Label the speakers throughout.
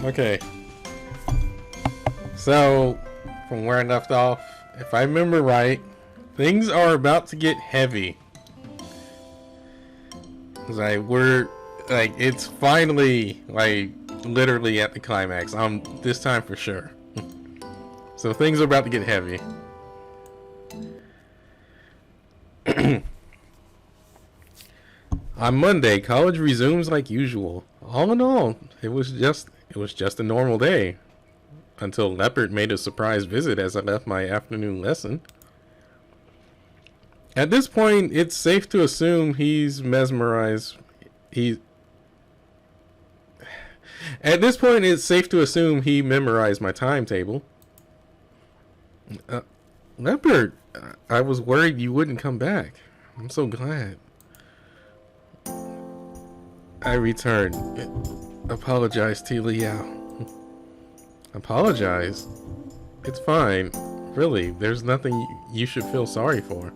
Speaker 1: Okay. So, from where I left off, if I remember right, things are about to get heavy. It's finally, literally at the climax. This time for sure. So things are about to get heavy. On Monday, college resumes like usual. All in all, it was just a normal day. Until Leopard made a surprise visit as I left my afternoon lesson. At this point, it's safe to assume he's mesmerized. At this point, it's safe to assume he memorized my timetable. Leopard, I was worried you wouldn't come back. I'm so glad. I returned. Apologize to Liao. Apologize? It's fine. Really, there's nothing you should feel sorry for.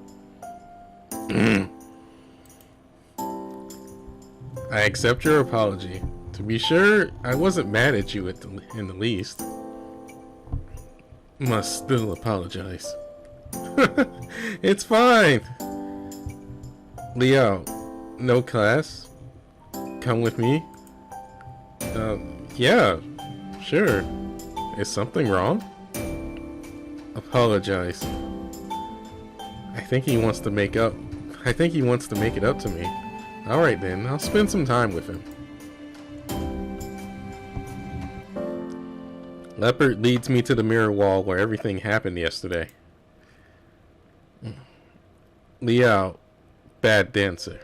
Speaker 1: I accept your apology. To be sure, I wasn't mad at you in the least. Must still apologize. It's fine. Leo, no class? Come with me? Yeah, sure. Is something wrong? Apologize. I think he wants to make it up to me. Alright then, I'll spend some time with him. Leopard leads me to the mirror wall where everything happened yesterday. Liao, bad dancer.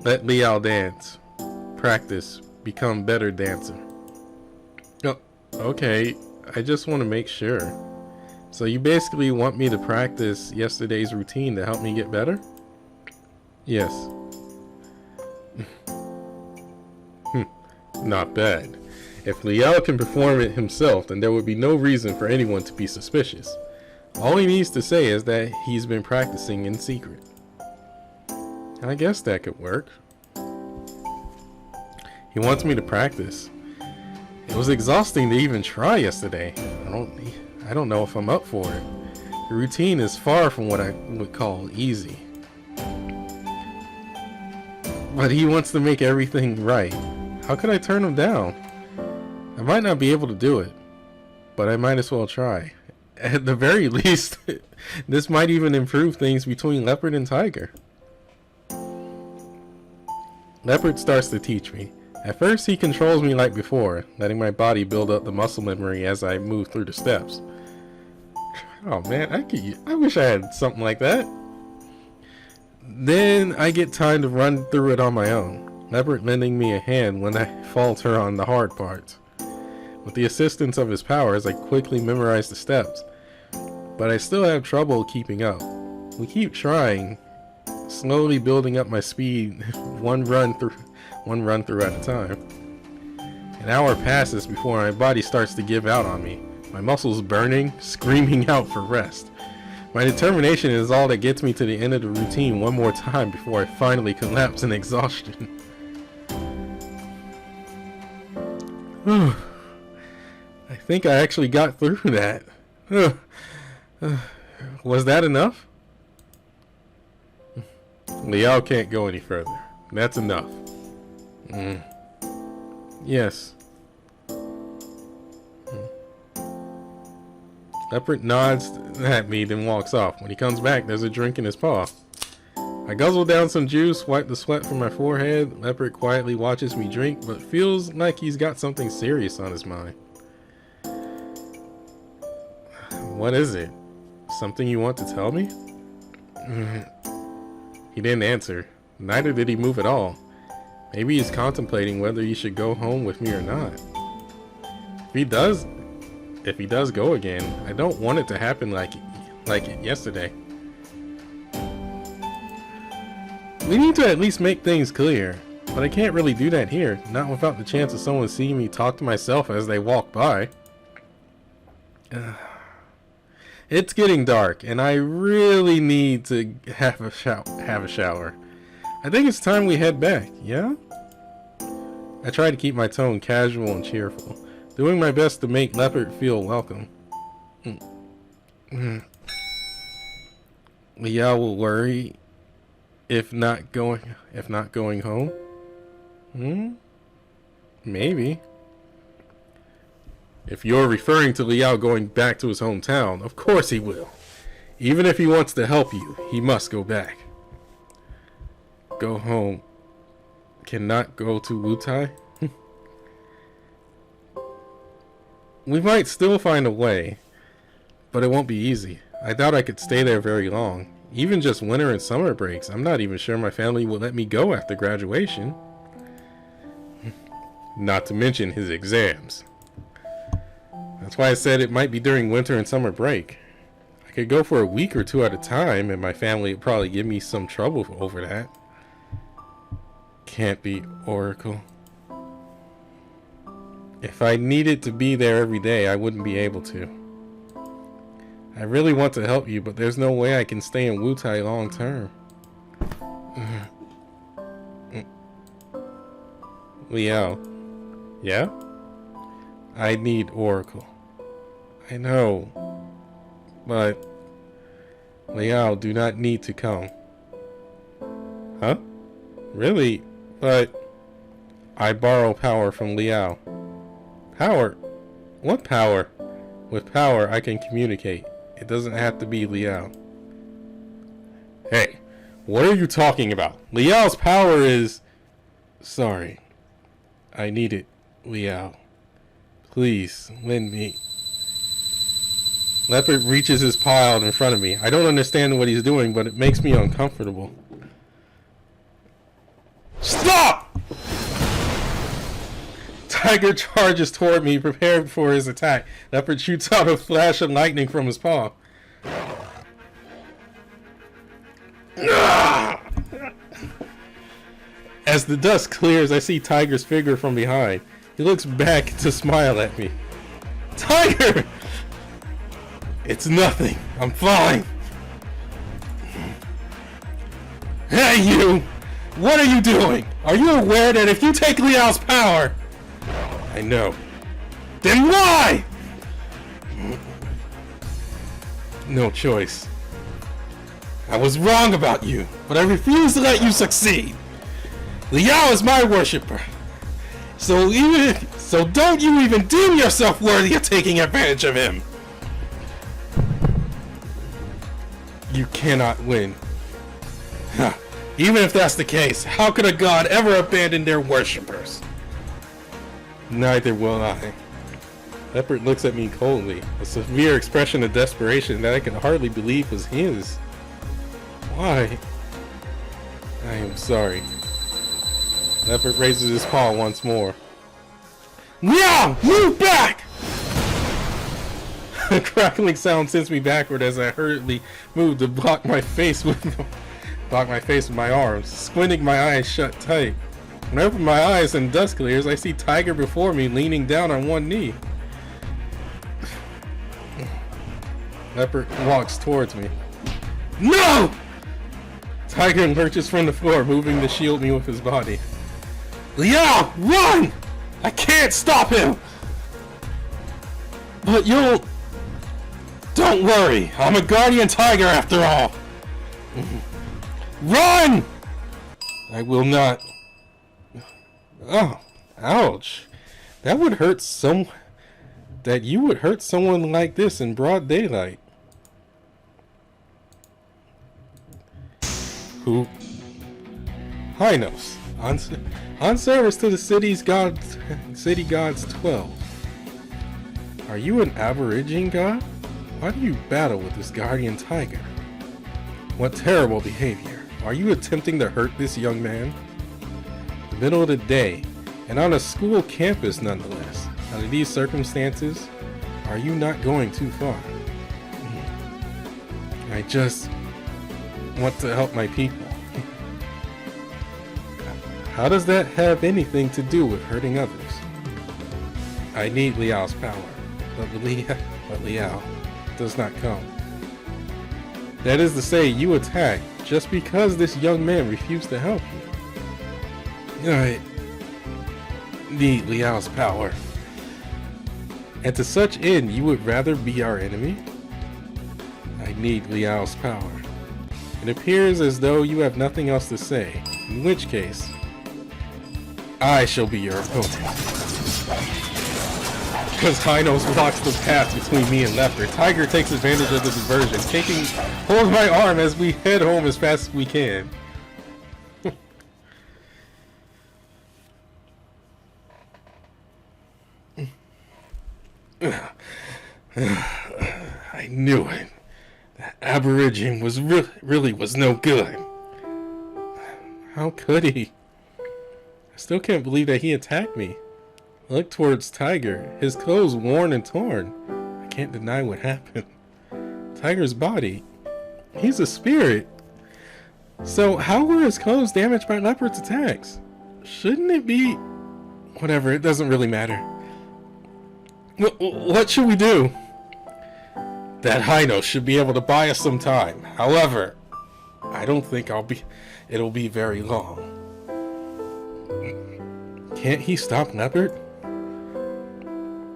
Speaker 1: Let Liao dance. Practice. Become better dancer. Oh, okay. I just want to make sure. So you basically want me to practice yesterday's routine to help me get better? Yes. Not bad. If Liao can perform it himself, then there would be no reason for anyone to be suspicious. All he needs to say is that he's been practicing in secret. I guess that could work. He wants me to practice. It was exhausting to even try yesterday. I don't know if I'm up for it. The routine is far from what I would call easy. But he wants to make everything right. How could I turn him down? I might not be able to do it, but I might as well try. At the very least, this might even improve things between Leopard and Tiger. Leopard starts to teach me. At first, he controls me like before, letting my body build up the muscle memory as I move through the steps. Oh man, I wish I had something like that. Then I get time to run through it on my own, Leopard lending me a hand when I falter on the hard parts. With the assistance of his powers, I quickly memorize the steps, but I still have trouble keeping up. We keep trying, slowly building up my speed, one run through at a time. An hour passes before my body starts to give out on me, my muscles burning, screaming out for rest. My determination is all that gets me to the end of the routine one more time before I finally collapse in exhaustion. I think I actually got through that. Was that enough? Liao can't go any further. That's enough. Yes. Leopard nods at me, then walks off. When he comes back, there's a drink in his paw. I guzzle down some juice, wipe the sweat from my forehead. Leopard quietly watches me drink, but feels like he's got something serious on his mind. What is it? Something you want to tell me? He didn't answer. Neither did he move at all. Maybe he's contemplating whether he should go home with me or not. If he does go again, I don't want it to happen like yesterday. We need to at least make things clear, but I can't really do that here, not without the chance of someone seeing me talk to myself as they walk by. It's getting dark, and I really need to have a shower. I think it's time we head back, yeah? I try to keep my tone casual and cheerful, doing my best to make Leopard feel welcome. Liao will worry if not going home. Maybe. If you're referring to Liao going back to his hometown, of course he will. Even if he wants to help you, he must go back. Go home. Cannot go to Wutai? We might still find a way, but it won't be easy. I doubt I could stay there very long. Even just winter and summer breaks. I'm not even sure my family will let me go after graduation. Not to mention his exams. That's why I said it might be during winter and summer break. I could go for a week or two at a time, and my family would probably give me some trouble over that. Can't be, Oracle. If I needed to be there every day, I wouldn't be able to. I really want to help you, but there's no way I can stay in Wutai long term. Liao. Yeah? I need Oracle. I know. But Liao do not need to come. Huh? Really? But I borrow power from Liao. Power? What power? With power I can communicate. It doesn't have to be Liao. Hey, what are you talking about? Liao's power is... Sorry. I need it, Liao. Please, lend me. Leopard reaches his paw out in front of me. I don't understand what he's doing, but it makes me uncomfortable. Stop! Tiger charges toward me, prepared for his attack. Leopard shoots out a flash of lightning from his paw. As the dust clears, I see Tiger's figure from behind. He looks back to smile at me. Tiger! It's nothing. I'm fine. Hey, you! What are you doing? Are you aware that if you take Liao's power... I know. Then why? No choice. I was wrong about you, but I refuse to let you succeed. Liao is my worshipper. So don't you even deem yourself worthy of taking advantage of him. You cannot win. Huh. Even if that's the case, how could a god ever abandon their worshippers? Neither will I. Leopard looks at me coldly, a severe expression of desperation that I can hardly believe was his. Why? I am sorry. Leopard raises his paw once more. Liao! Move back! A crackling sound sends me backward as I hurriedly move to block my face with my arms, squinting my eyes shut tight. When I open my eyes and dust clears, I see Tiger before me leaning down on one knee. Leopard walks towards me. No! Tiger lurches from the floor, moving to shield me with his body. Liao, run! I can't stop him! But you'll... Don't worry, I'm a guardian tiger after all! Run! I will not... Oh, ouch. That would hurt that you would hurt someone like this in broad daylight. Who? Hynos. On service to the city gods 12. Are you an aborigine god? Why do you battle with this guardian tiger? What terrible behavior. Are you attempting to hurt this young man? The middle of the day, and on a school campus nonetheless. Under these circumstances, are you not going too far? I just want to help my people. How does that have anything to do with hurting others? I need Liao's power, but Liao does not come. That is to say, you attack just because this young man refused to help you. need Liao's power. And to such end, you would rather be our enemy? I need Liao's power. It appears as though you have nothing else to say, in which case, I shall be your opponent. Because Hino blocks the path between me and Leopard, Tiger takes advantage of the diversion, taking hold of my arm as we head home as fast as we can. I knew it. That Aborigine was really was no good. How could he? I still can't believe that he attacked me. I look towards Tiger, his clothes worn and torn. I can't deny what happened. Tiger's body. He's a spirit. So how were his clothes damaged by Leopard's attacks? Shouldn't it be... Whatever, it doesn't really matter. What should we do? That Hino should be able to buy us some time. However, I don't think it'll be very long. Can't he stop Leopard?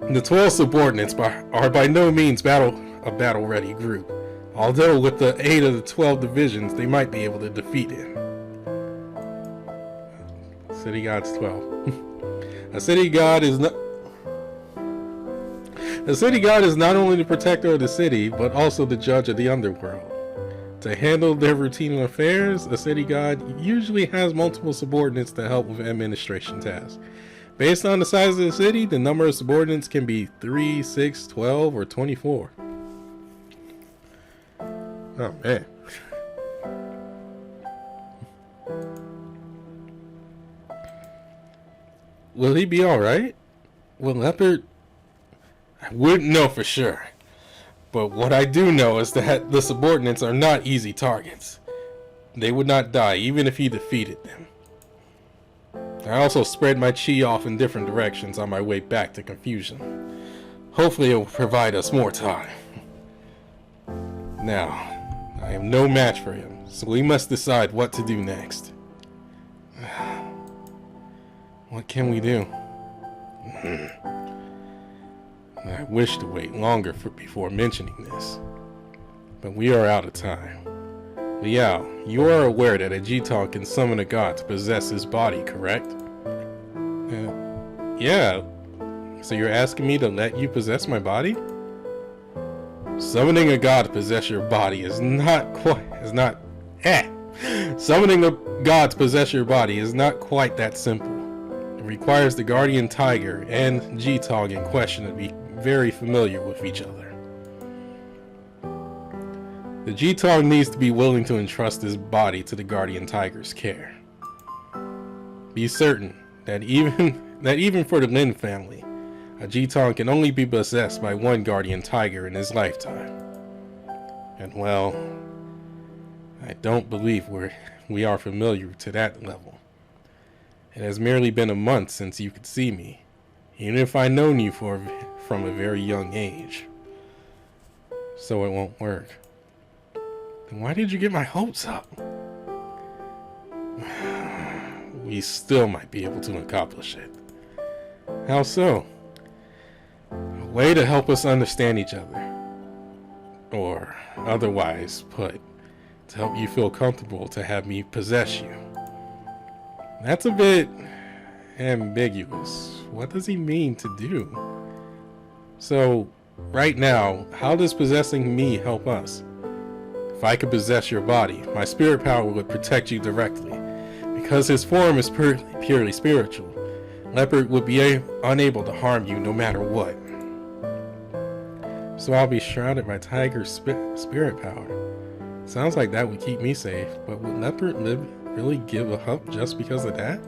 Speaker 1: The 12 subordinates are by no means a battle-ready group. Although with the aid of the 12 divisions, they might be able to defeat him. City God's 12. A city god is not... The city god is not only the protector of the city, but also the judge of the underworld. To handle their routine affairs, a city god usually has multiple subordinates to help with administration tasks. Based on the size of the city, the number of subordinates can be 3, 6, 12, or 24. Oh man. Will he be alright? Will Leopard... I wouldn't know for sure. But what I do know is that the subordinates are not easy targets. They would not die even if he defeated them. I also spread my chi off in different directions on my way back to Confusion. Hopefully it will provide us more time. Now, I am no match for him, so we must decide what to do next. What can we do? I wish to wait longer before mentioning this, but we are out of time. Liao, you are aware that a Jitong can summon a god to possess his body, correct? Yeah. So you're asking me to let you possess my body? Summoning a god to possess your body is not Summoning a god to possess your body is not quite that simple. It requires the guardian tiger and Jitong in question to be very familiar with each other. The Jitong needs to be willing to entrust his body to the guardian tiger's care. Be certain that even for the Lin family, a Jitong can only be possessed by one guardian tiger in his lifetime. And well, I don't believe we are familiar to that level. It has merely been a month since you could see me, even if I've known you from a very young age. So it won't work. Then why did you get my hopes up? We still might be able to accomplish it. How so? A way to help us understand each other. Or, otherwise put, to help you feel comfortable to have me possess you. That's a bit ambiguous. What does he mean to do? So, right now, how does possessing me help us? If I could possess your body, my spirit power would protect you directly. Because his form is purely spiritual, Leopard would be unable to harm you no matter what. So I'll be shrouded by Tiger's spirit power. Sounds like that would keep me safe, but would Leopard really give a hump just because of that?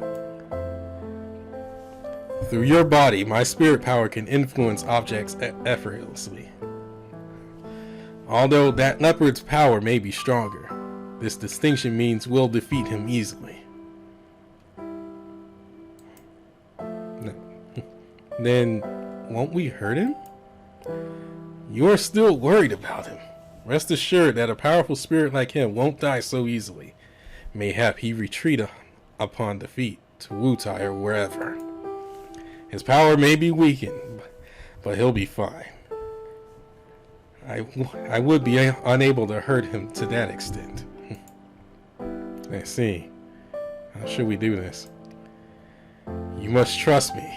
Speaker 1: Through your body, my spirit power can influence objects effortlessly. Although that Leopard's power may be stronger, this distinction means we'll defeat him easily. No. Then, won't we hurt him? You are still worried about him. Rest assured that a powerful spirit like him won't die so easily. Mayhap he retreat upon defeat to Wutai or wherever. His power may be weakened, but he'll be fine. I would be unable to hurt him to that extent. I see. How should we do this? You must trust me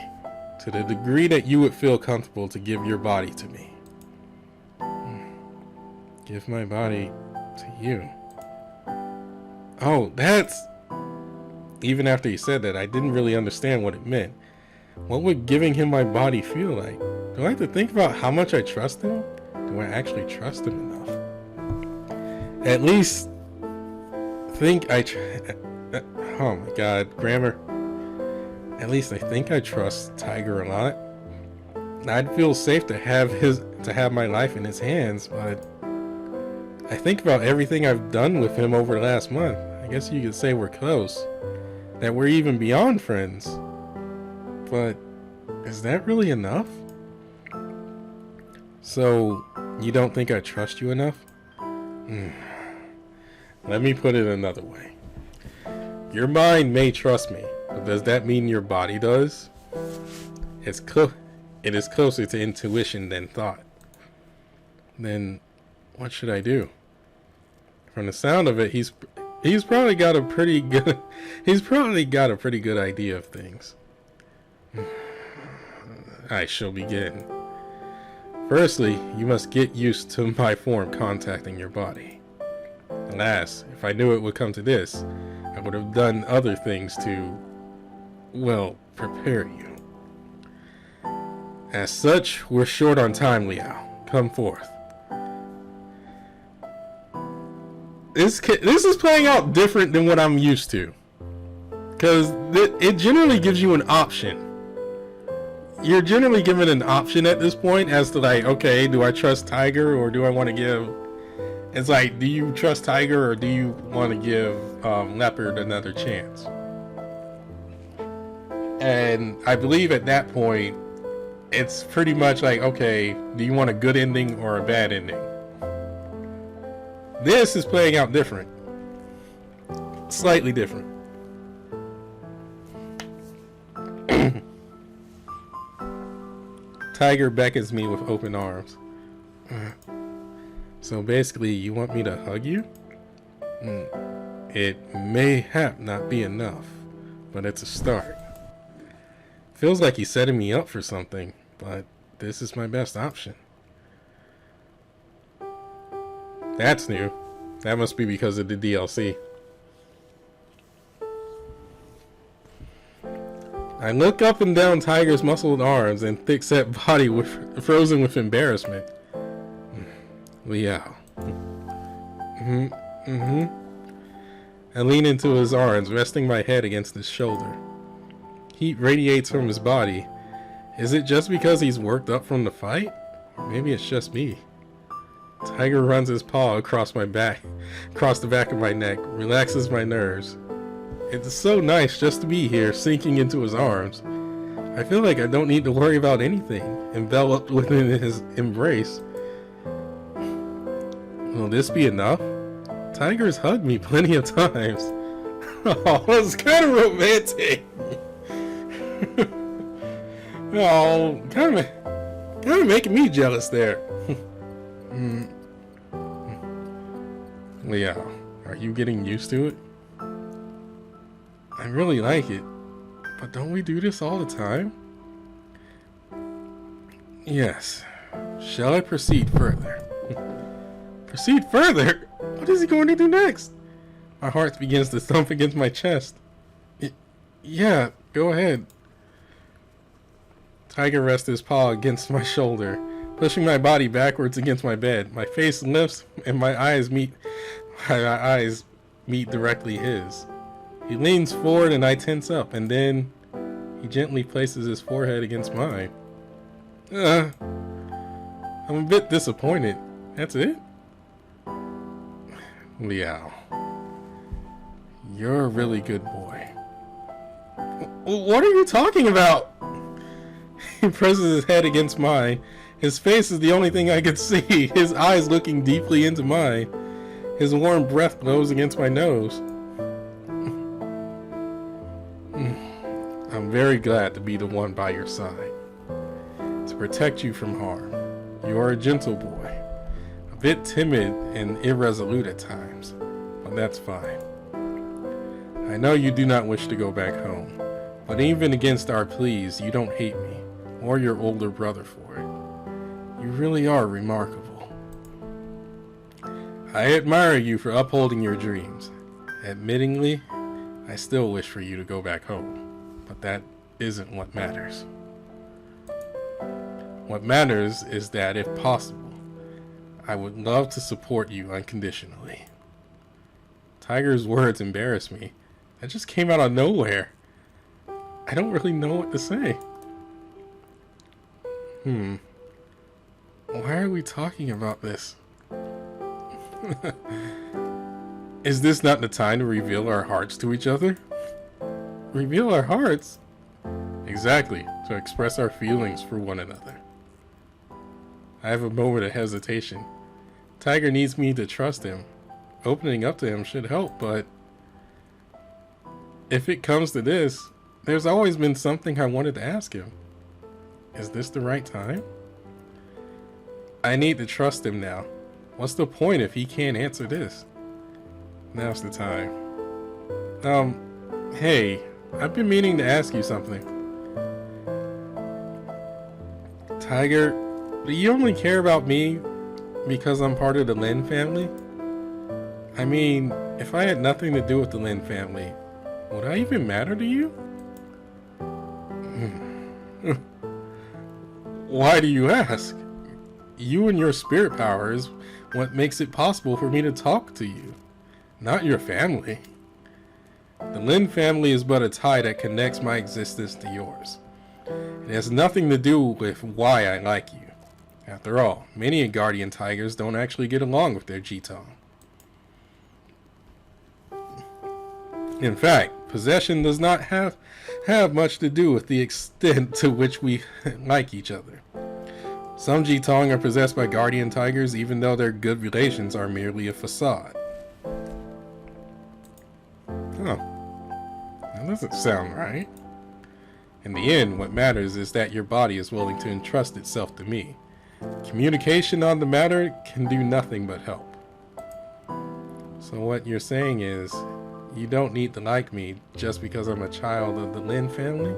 Speaker 1: to the degree that you would feel comfortable to give your body to me. Give my body to you. Oh, that's... Even after he said that, I didn't really understand what it meant. What would giving him my body feel like? Do I have to think about how much I trust him? Do I actually trust him enough? At least think I... Oh my god, grammar. At least I think I trust Tiger a lot. I'd feel safe to have my life in his hands, but I think about everything I've done with him over the last month. I guess you could say we're close. That we're even beyond friends. But is that really enough? So, you don't think I trust you enough? Let me put it another way. Your mind may trust me, but does that mean your body does? It is closer to intuition than thought. Then, what should I do? From the sound of it, he's probably got a pretty good idea of things. I shall begin. Firstly, you must get used to my form contacting your body. Alas, if I knew it would come to this, I would have done other things to, well, prepare you. As such, we're short on time, Liao. Come forth. This is playing out different than what I'm used to. Because it generally gives you an option. You're generally given an option at this point as to like, okay, do I trust Tiger or do I want to give... It's like, do you trust Tiger or do you want to give Leopard another chance? And I believe at that point, it's pretty much like, okay, do you want a good ending or a bad ending? This is playing out different. Slightly different. Tiger beckons me with open arms. So basically, you want me to hug you? It may not be enough, but it's a start. Feels like he's setting me up for something, but this is my best option. That's new. That must be because of the DLC. I look up and down Tiger's muscled arms and thick-set body frozen with embarrassment. Liao. I lean into his arms, resting my head against his shoulder. Heat radiates from his body. Is it just because he's worked up from the fight? Or maybe it's just me. Tiger runs his paw across the back of my neck, relaxes my nerves. It's so nice just to be here, sinking into his arms. I feel like I don't need to worry about anything, enveloped within his embrace. Will this be enough? Tiger's hugged me plenty of times. Oh, it's kind of romantic. Oh, kind of making me jealous there. Liao, are you getting used to it? I really like it, but don't we do this all the time? Yes. Shall I proceed further? Proceed further? What is he going to do next? My heart begins to thump against my chest. Yeah, go ahead. Tiger rests his paw against my shoulder, pushing my body backwards against my bed. My face lifts and my eyes meet directly his. He leans forward and I tense up, and then he gently places his forehead against mine. I'm a bit disappointed. That's it? Liao, you're a really good boy. What are you talking about? He presses his head against mine. His face is the only thing I could see, his eyes looking deeply into mine. His warm breath blows against my nose. I'm very glad to be the one by your side, to protect you from harm. You are a gentle boy, a bit timid and irresolute at times, but that's fine. I know you do not wish to go back home, but even against our pleas, you don't hate me, or your older brother for it. You really are remarkable. I admire you for upholding your dreams. Admittingly, I still wish for you to go back home, but that isn't what matters. What matters is that, if possible, I would love to support you unconditionally. Tiger's words embarrass me. That just came out of nowhere. I don't really know what to say. Why are we talking about this? Is this not the time to reveal our hearts to each other? Reveal our hearts? Exactly, to express our feelings for one another. I have a moment of hesitation. Tiger needs me to trust him. Opening up to him should help, but if it comes to this, there's always been something I wanted to ask him. Is this the right time? I need to trust him now. What's the point if he can't answer this? Now's the time. Hey, I've been meaning to ask you something. Tiger, do you only care about me because I'm part of the Lin family? I mean, if I had nothing to do with the Lin family, would I even matter to you? Why do you ask? You and your spirit power is what makes it possible for me to talk to you, not your family. The Lin family is but a tie that connects my existence to yours. It has nothing to do with why I like you. After all, many Guardian Tigers don't actually get along with their Jitong. In fact, possession does not have much to do with the extent to which we like each other. Some Jitong are possessed by Guardian Tigers even though their good relations are merely a facade. Huh. That doesn't sound right. In the end, what matters is that your body is willing to entrust itself to me. Communication on the matter can do nothing but help. So what you're saying is, you don't need to like me just because I'm a child of the Lin family?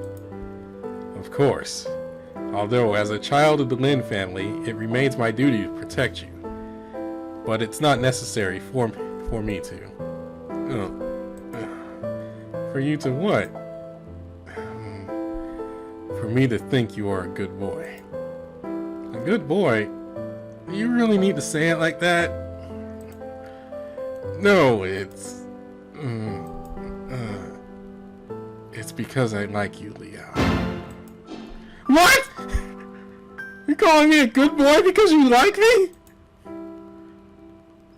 Speaker 1: Of course. Although, as a child of the Lin family, it remains my duty to protect you. But it's not necessary for me to. For you to what? For me to think you are a good boy. A good boy? Do you really need to say it like that? No, it's because I like you, Leo. What? You're calling me a good boy because you like me?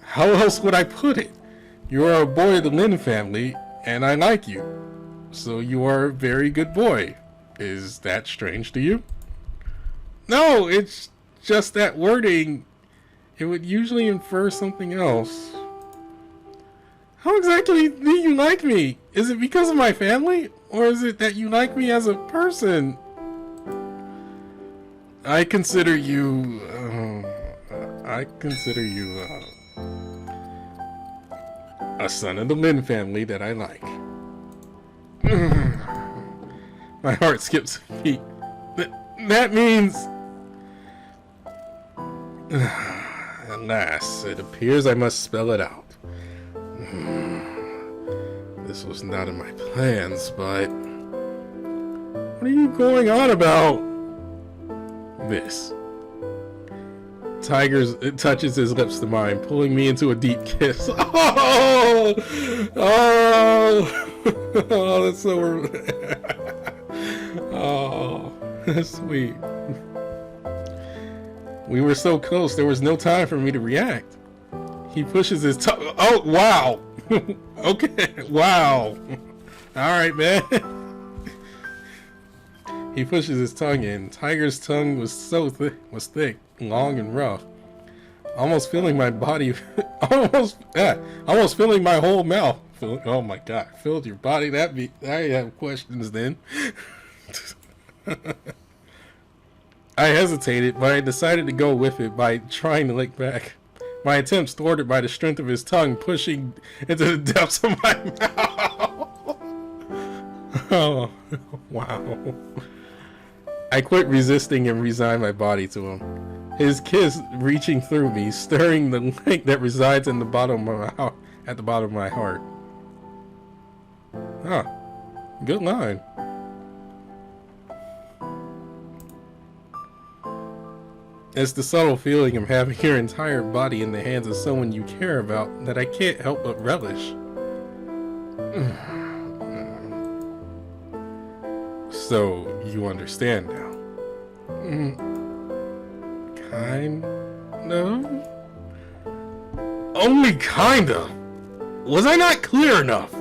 Speaker 1: How else would I put it? You are a boy of the Lin family, and I like you. So you are a very good boy. Is that strange to you? No, it's just that wording. It would usually infer something else. How exactly do you like me? Is it because of my family? Or is it that you like me as a person? I consider you a son of the Lin family that I like. My heart skips a beat. That means... Alas, it appears I must spell it out. This was not in my plans, but... What are you going on about? This. Tiger touches his lips to mine, pulling me into a deep kiss. Oh! Oh! Oh, that's so... Oh, that's sweet. We were so close, there was no time for me to react. He pushes his tongue. Oh, wow. Okay, wow. Alright, man. He pushes his tongue in. Tiger's tongue was thick, long and rough. Almost filling my body, almost filling my whole mouth filled. Oh my god, filled your body. I have questions then. I hesitated, but I decided to go with it by trying to lick back. My attempts thwarted by the strength of his tongue pushing into the depths of my mouth. Oh, wow. I quit resisting and resigned my body to him. His kiss reaching through me, stirring the lake that resides in the bottom of at the bottom of my heart. Huh. Good line. It's the subtle feeling of having your entire body in the hands of someone you care about that I can't help but relish. So, you understand now. Kind of? Only kinda? Was I not clear enough?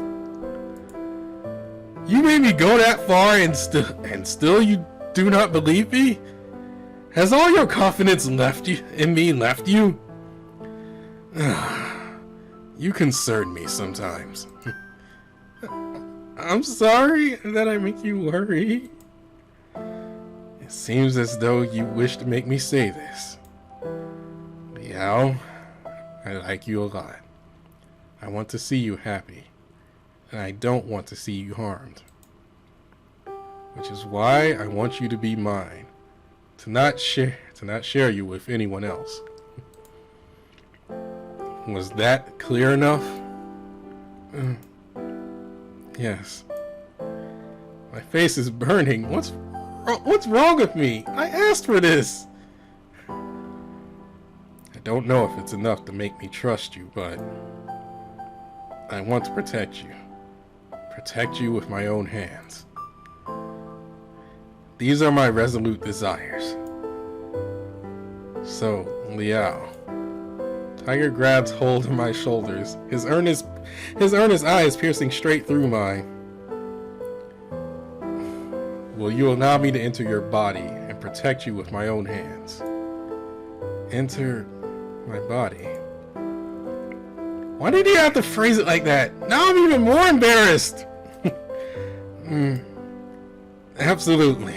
Speaker 1: You made me go that far and still you do not believe me? Has all your confidence left you? You concern me sometimes. I'm sorry that I make you worry. It seems as though you wish to make me say this. Liao, I like you a lot. I want to see you happy, and I don't want to see you harmed. Which is why I want you to be mine. To not share you with anyone else. Was that clear enough? Yes. My face is burning. What's wrong with me? I asked for this. I don't know if it's enough to make me trust you, but I want to protect you. Protect you with my own hands. These are my resolute desires. So, Liao. Tiger grabs hold of my shoulders, his earnest eyes piercing straight through mine. Will you allow me to enter your body and protect you with my own hands? Enter my body. Why did you have to phrase it like that? Now I'm even more embarrassed. Absolutely.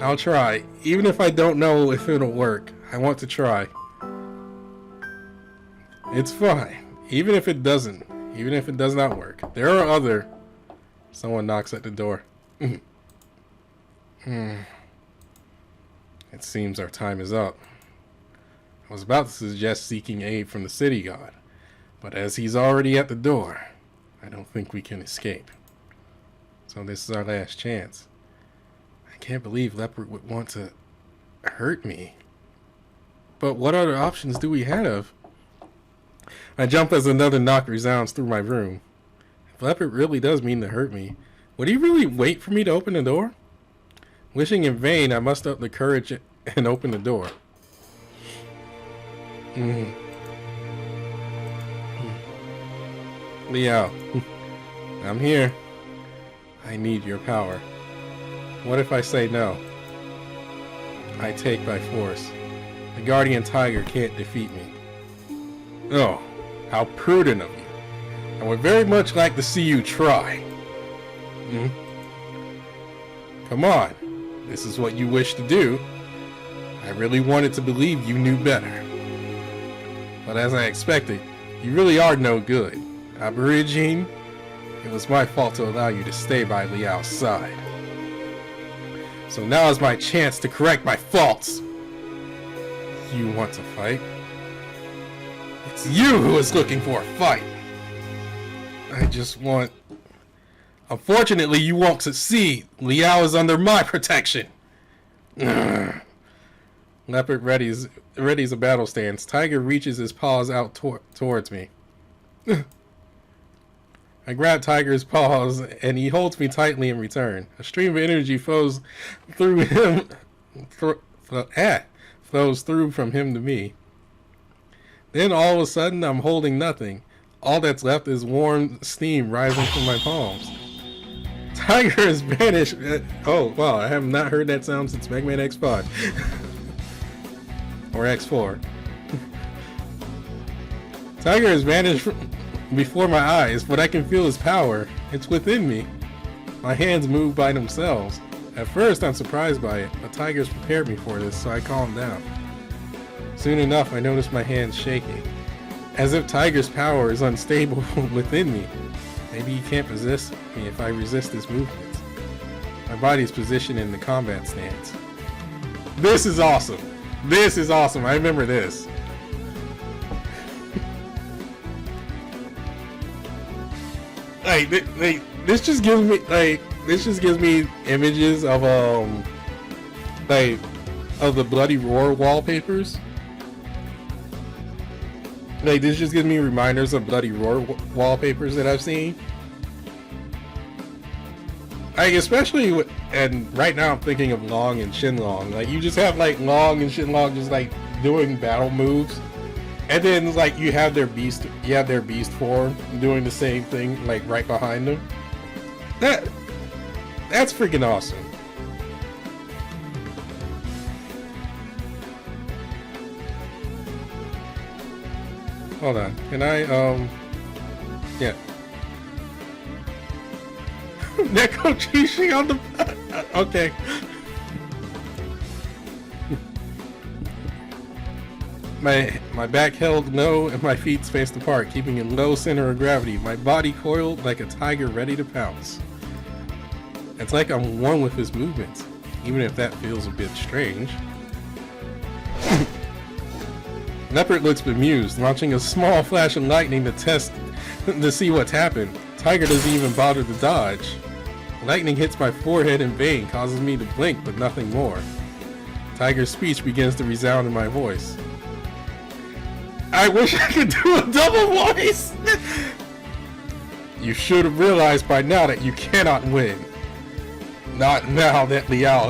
Speaker 1: I'll try, even if I don't know if it'll work. I want to try. It's fine, even if it doesn't. Even if it does not work. There are other... Someone knocks at the door. It seems our time is up. I was about to suggest seeking aid from the city god, but as he's already at the door, I don't think we can escape. So this is our last chance. I can't believe Leopard would want to hurt me. But what other options do we have? I jump as another knock resounds through my room. If Leopard really does mean to hurt me, would he really wait for me to open the door? Wishing in vain, I muster up the courage and open the door. Liao, I'm here. I need your power. What if I say no? I take by force. The guardian tiger can't defeat me. Oh, how prudent of you. I would very much like to see you try. Come on. This is what you wish to do. I really wanted to believe you knew better. But as I expected, you really are no good. Aborigine, it was my fault to allow you to stay by Liao's side. So now is my chance to correct my faults. You want to fight? It's you who is looking for a fight. I just want... Unfortunately, you won't succeed. Liao is under my protection. Leopard readies a battle stance. Tiger reaches his paws out towards me. I grab Tiger's paws, and he holds me tightly in return. A stream of energy flows through him, flows through from him to me. Then all of a sudden, I'm holding nothing. All that's left is warm steam rising from my palms. Tiger has vanished. Oh, wow, I have not heard that sound since Mega Man X5. Or X4. Tiger has vanished before my eyes, but I can feel his power. It's within me. My hands move by themselves. At first, I'm surprised by it, but Tiger's prepared me for this, so I calm down. Soon enough, I notice my hands shaking, as if Tiger's power is unstable within me. Maybe he can't resist me if I resist his movements. My body's positioned in the combat stance. This is awesome. This is awesome. I remember this. This just gives me images of of the Bloody Roar wallpapers. This just gives me reminders of Bloody Roar wallpapers that I've seen. Especially with, and right now I'm thinking of Long and Shenlong. You just have Long and Shenlong just doing battle moves, and then you have their beast form doing the same thing right behind them. That's freaking awesome. Hold on, can I yeah. Nekojishi on the okay. My back held low and my feet spaced apart, keeping a low center of gravity. My body coiled like a tiger ready to pounce. It's like I'm one with his movements, even if that feels a bit strange. Leopard looks bemused, launching a small flash of lightning to see what's happened. Tiger doesn't even bother to dodge. Lightning hits my forehead in vain, causes me to blink, but nothing more. Tiger's speech begins to resound in my voice. I wish I could do a double voice! You should have realized by now that you cannot win. Not now that Liao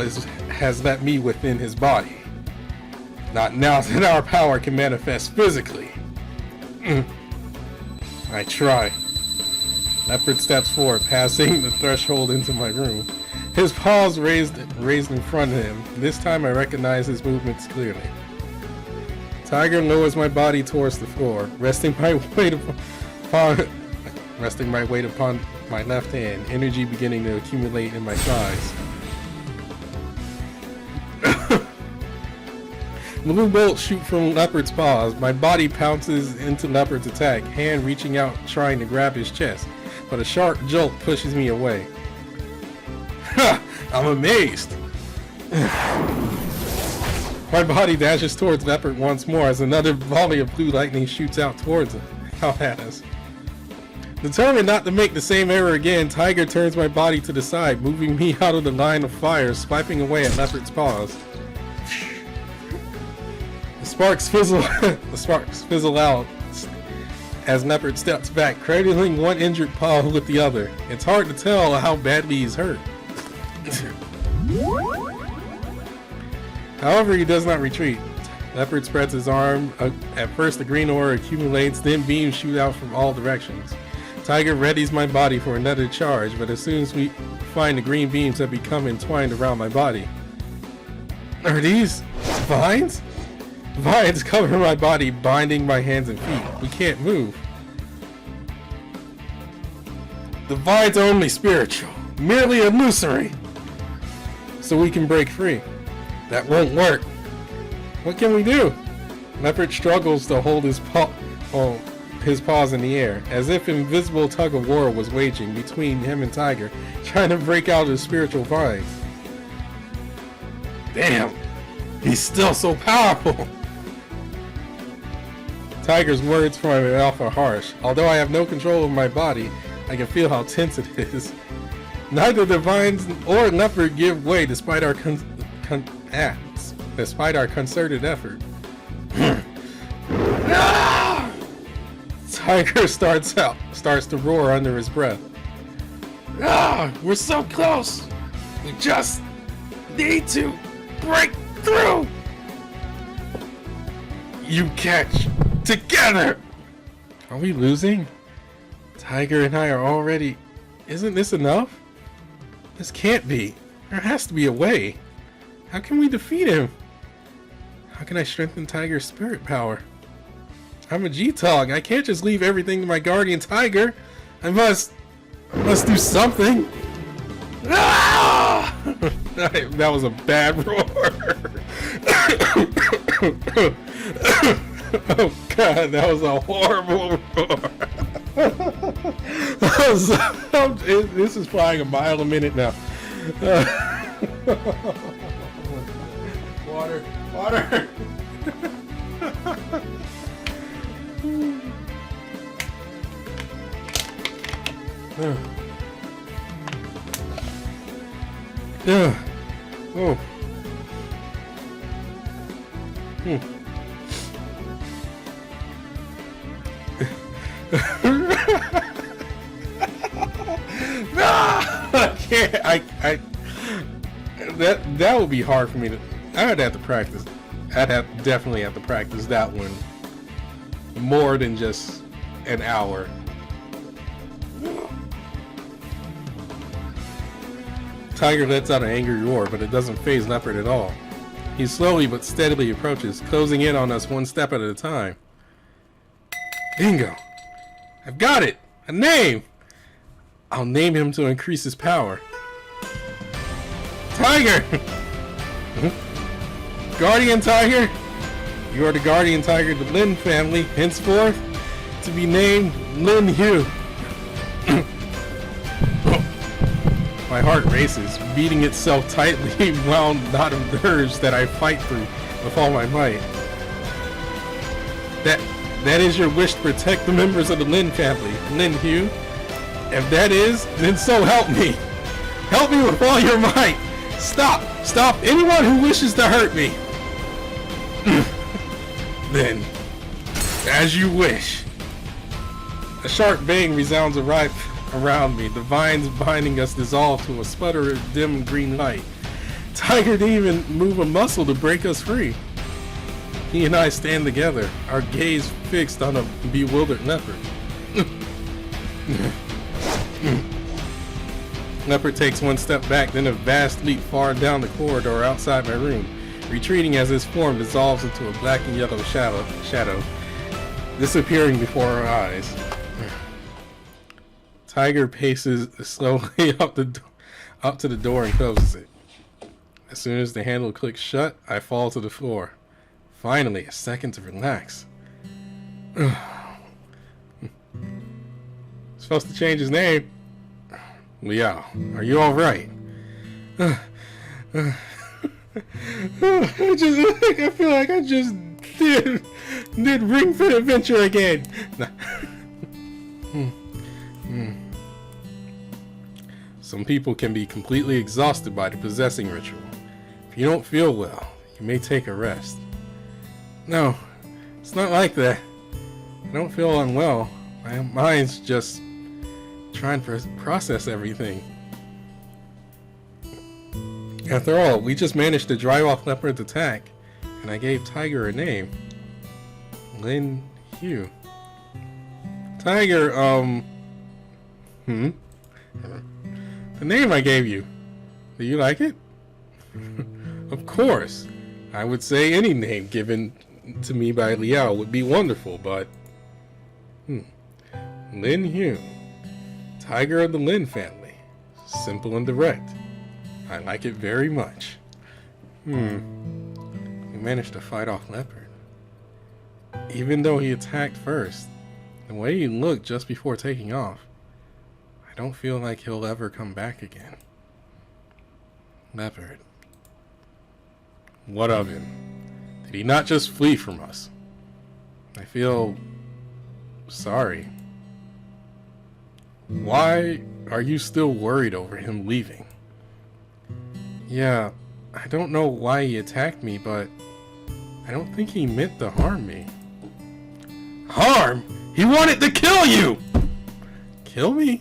Speaker 1: has let me within his body. Not now that our power can manifest physically. I try. Leopard steps forward, passing the threshold into my room. His paws raised in front of him. This time I recognize his movements clearly. Tiger lowers my body towards the floor, resting my weight upon my left hand, energy beginning to accumulate in my thighs. Blue bolts shoot from Leopard's paws. My body pounces into Leopard's attack, hand reaching out trying to grab his chest, but a sharp jolt pushes me away. I'm amazed. My body dashes towards Leopard once more as another volley of blue lightning shoots out at us. Determined not to make the same error again, Tiger turns my body to the side, moving me out of the line of fire, swiping away at Leopard's paws. The sparks fizzle out as Leopard steps back, cradling one injured paw with the other. It's hard to tell how badly he's hurt. However, he does not retreat. Leopard spreads his arm. At first the green aura accumulates, then beams shoot out from all directions. Tiger readies my body for another charge, but as soon as we find the green beams have become entwined around my body. Are these vines? Vines cover my body, binding my hands and feet. We can't move. The vines are only spiritual, merely illusory, so we can break free. That won't work. What can we do? Leopard struggles to hold his paws in the air, as if an invisible tug of war was waging between him and Tiger, trying to break out his spiritual vines. Damn, he's still so powerful. Tiger's words from my mouth are harsh. Although I have no control of my body, I can feel how tense it is. Neither the vines or Leopard give way despite our concerted effort. Tiger starts to roar under his breath. We're so close. We just need to break through. You catch together. Are we losing? Tiger and I are already. Isn't this enough? This can't be. There has to be a way. How can we defeat him? How can I strengthen Tiger's spirit power? I'm a G-Tog. I can't just leave everything to my guardian tiger. I must do something. Ah! That was a bad roar. Oh god, that was a horrible roar. This is flying a mile a minute now. Water. Yeah. Oh. No, I can't. That would be hard for me to. I'd have to practice. Definitely have to practice that one more than just an hour. Tiger lets out an angry roar, but it doesn't faze Leopard at all. He slowly but steadily approaches, closing in on us one step at a time. Bingo! I've got it! A name! I'll name him to increase his power. Tiger! Guardian Tiger? You are the Guardian Tiger of the Lin family, henceforth to be named Lin Hu. My heart races, beating itself tightly while not of urge that I fight through with all my might. That is your wish to protect the members of the Lin family, Lin Hu? If that is, then so help me. Help me with all your might. Stop anyone who wishes to hurt me. Then, as you wish. A sharp bang resounds around me. The vines binding us dissolve to a sputter of dim green light. Tiger didn't even move a muscle to break us free. He and I stand together, our gaze fixed on a bewildered leopard. Leopard takes one step back, then a vast leap far down the corridor outside my room, retreating as his form dissolves into a black and yellow shadow, disappearing before our eyes. Tiger paces slowly up to the door and closes it. As soon as the handle clicks shut, I fall to the floor. Finally, a second to relax. Supposed to change his name. Liao, are you alright? I feel like I just did Ring Fit Adventure again. Some people can be completely exhausted by the possessing ritual. If you don't feel well, you may take a rest. No, it's not like that. I don't feel unwell. My mind's just trying to process everything. After all, we just managed to drive off Leopard's attack, and I gave Tiger a name. Lin Hu. Tiger, the name I gave you. Do you like it? Of course. I would say any name given to me by Liao would be wonderful, but Lin Hu, Tiger of the Lin family. Simple and direct. I like it very much. We managed to fight off Leopard. Even though he attacked first, the way he looked just before taking off, I don't feel like he'll ever come back again. Leopard. What of him? Did he not just flee from us? I feel sorry. Why are you still worried over him leaving? Yeah, I don't know why he attacked me, but I don't think he meant to harm me. Harm? He wanted to kill you! Kill me?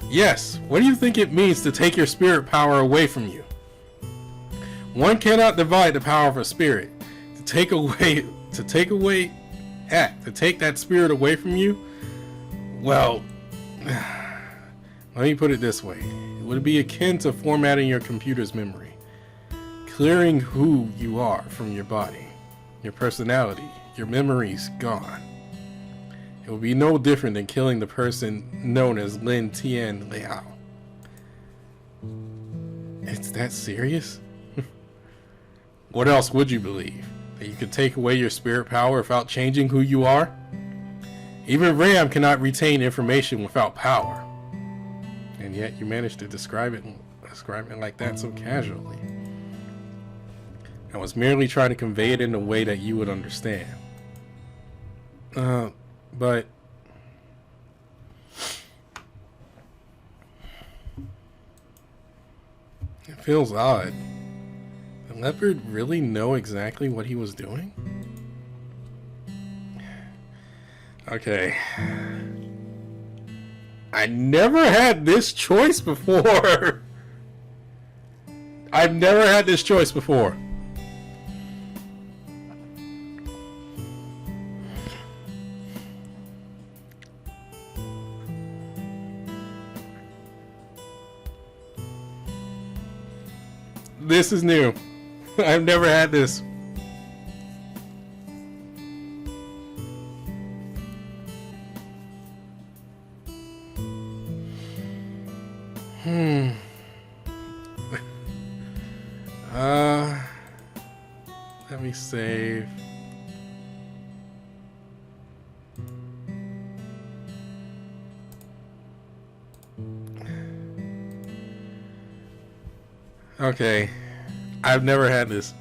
Speaker 1: Yes, what do you think it means to take your spirit power away from you? One cannot divide the power of a spirit. To take that spirit away from you? Well, let me put it this way. It would be akin to formatting your computer's memory. Clearing who you are from your body. Your personality, your memories gone. It would be no different than killing the person known as Lin Tian Liao. It's that serious? What else would you believe? That you could take away your spirit power without changing who you are? Even Ram cannot retain information without power. And yet you managed to describe it like that so casually. I was merely trying to convey it in a way that you would understand. But it feels odd. Did Leopard really know exactly what he was doing? Okay. I never had this choice before. I've never had this choice before. This is new. I've never had this. Let me save. Okay. I've never had this.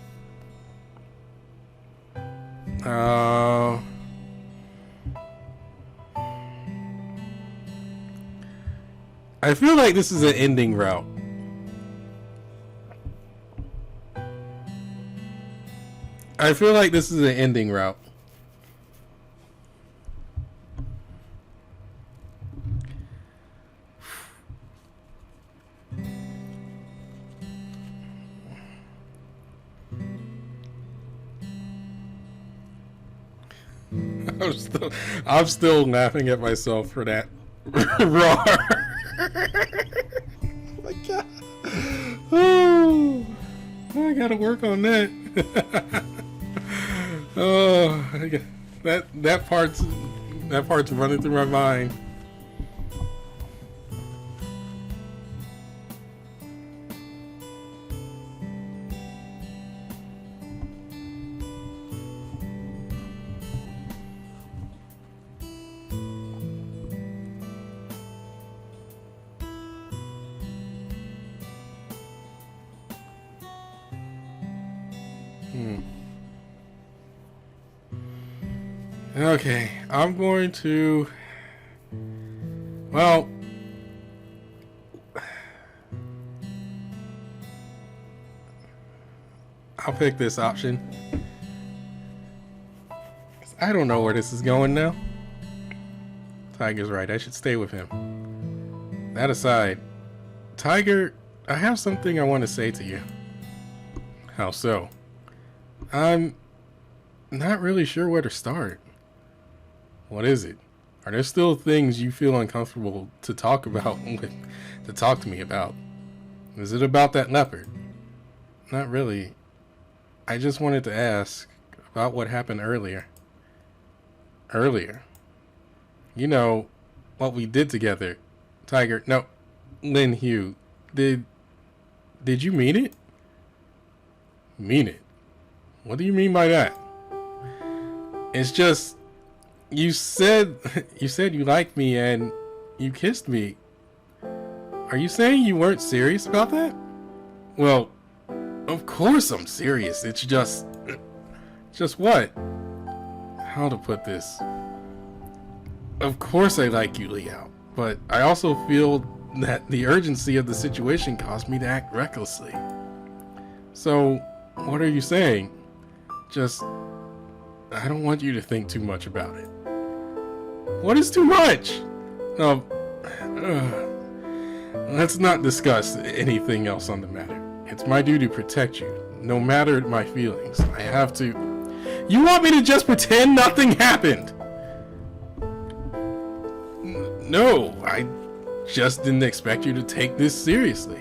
Speaker 1: I feel like this is an ending route. I feel like this is an ending route. I'm still laughing at myself for that roar. Oh my god. Oh, I gotta work on that. Oh, that part's running through my mind. Okay, I'm going to, well, I'll pick this option. I don't know where this is going now. Tiger's right, I should stay with him. That aside, Tiger, I have something I want to say to you. How so? I'm not really sure where to start. What is it? Are there still things you feel uncomfortable to talk about, to talk to me about? Is it about that leopard? Not really. I just wanted to ask about what happened earlier. Earlier? You know, what we did together. Tiger, no, Lin Hu. Did you mean it? Mean it? What do you mean by that? It's just, you said you liked me and you kissed me. Are you saying you weren't serious about that? Well, of course I'm serious. It's just what? How to put this? Of course I like you, Liao, but I also feel that the urgency of the situation caused me to act recklessly. So, what are you saying? Just, I don't want you to think too much about it. What is too much? Let's not discuss anything else on the matter. It's my duty to protect you, no matter my feelings. I have to. You want me to just pretend nothing happened? No, I just didn't expect you to take this seriously.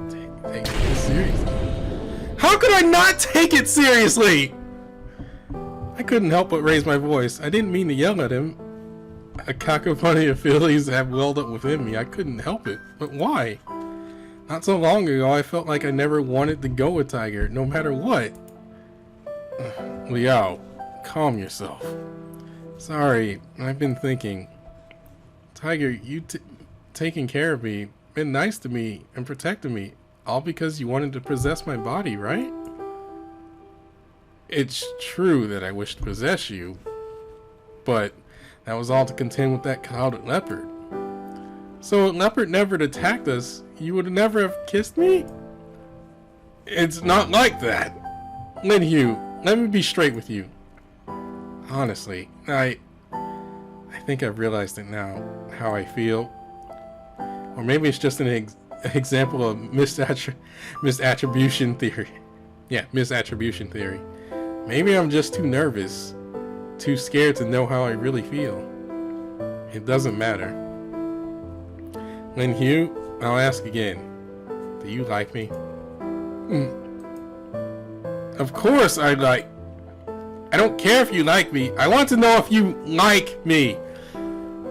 Speaker 1: Take this seriously. How could I not take it seriously? I couldn't help but raise my voice. I didn't mean to yell at him. A cacophony of feelings have welled up within me. I couldn't help it. But why? Not so long ago, I felt like I never wanted to go with Tiger, no matter what. Liao, calm yourself. Sorry, I've been thinking. Tiger, you taking care of me, been nice to me, and protected me, all because you wanted to possess my body, right? It's true that I wish to possess you, but that was all to contend with that clouded leopard. So if leopard never attacked us, you would never have kissed me? It's not like that. Lin Hu, let me be straight with you. Honestly, I think I've realized it now, how I feel. Or maybe it's just an example of misattribution theory. Yeah, misattribution theory. Maybe I'm just too nervous, too scared to know how I really feel. It doesn't matter. Lin Hu, I'll ask again. Do you like me? Of course I don't care if you like me. I want to know if you like me.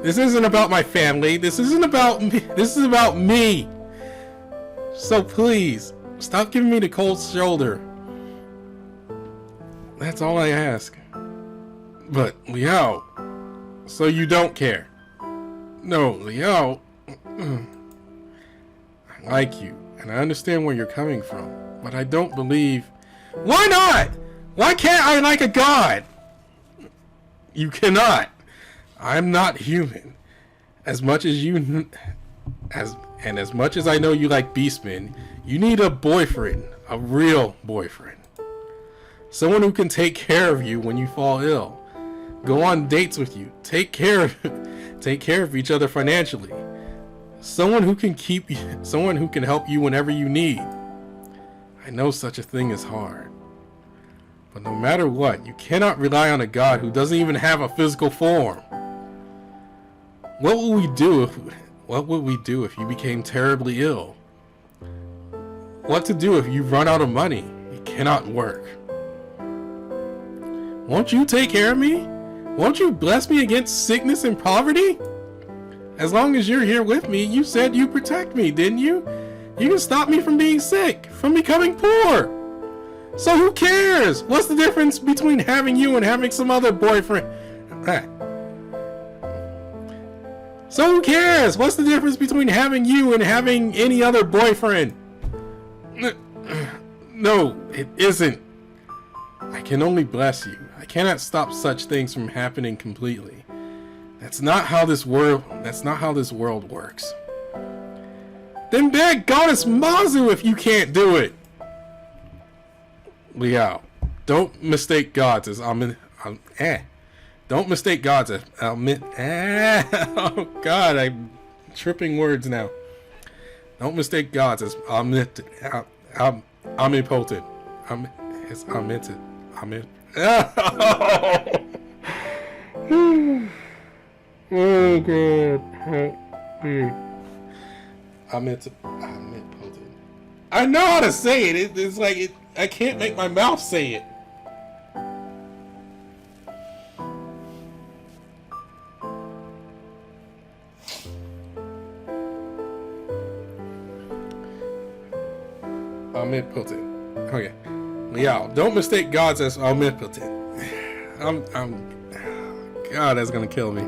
Speaker 1: This isn't about my family. This isn't about me. This is about me. So please, stop giving me the cold shoulder. That's all I ask. But, Liao, so you don't care? No, Liao, I like you, and I understand where you're coming from, but I don't believe... Why not? Why can't I like a god? You cannot. I'm not human. As much as you... as much as I know you like beastmen, you need a boyfriend. A real boyfriend. Someone who can take care of you when you fall ill. Go on dates with you. Take care of each other financially. Someone who can help you whenever you need. I know such a thing is hard. But no matter what, you cannot rely on a god who doesn't even have a physical form. What would we do if you became terribly ill? What to do if you run out of money? It cannot work. Won't you take care of me? Won't you bless me against sickness and poverty? As long as you're here with me, you said you'd protect me, didn't you? You can stop me from being sick, from becoming poor. So who cares? What's the difference between having you and having some other boyfriend? So who cares? What's the difference between having you and having any other boyfriend? No, it isn't. I can only bless you. I cannot stop such things from happening completely. That's not how this world works. Then beg Goddess Mazu if you can't do it. Liao, don't mistake gods as Don't mistake gods as oh God, I'm tripping words now. Don't mistake gods as omnipotent. It's omnipotent. Oh God, help me. Omnipotent. I know how to say it. It's like it. I can't make my mouth say it. Omnipotent. Okay. Liao, don't mistake gods as omnipotent. God, that's gonna kill me.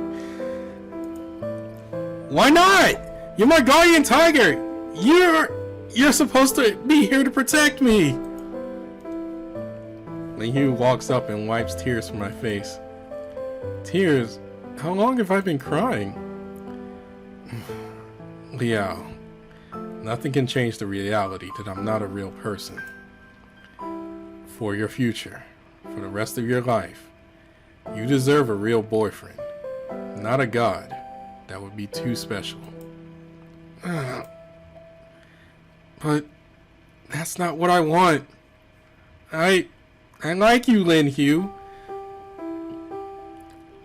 Speaker 1: Why not? You're my guardian tiger. You're supposed to be here to protect me. Lin Hu walks up and wipes tears from my face. Tears? How long have I been crying? Liao, nothing can change the reality that I'm not a real person. For your future, for the rest of your life, you deserve a real boyfriend, not a god. That would be too special. But that's not what I want. I like you, Lin Hu.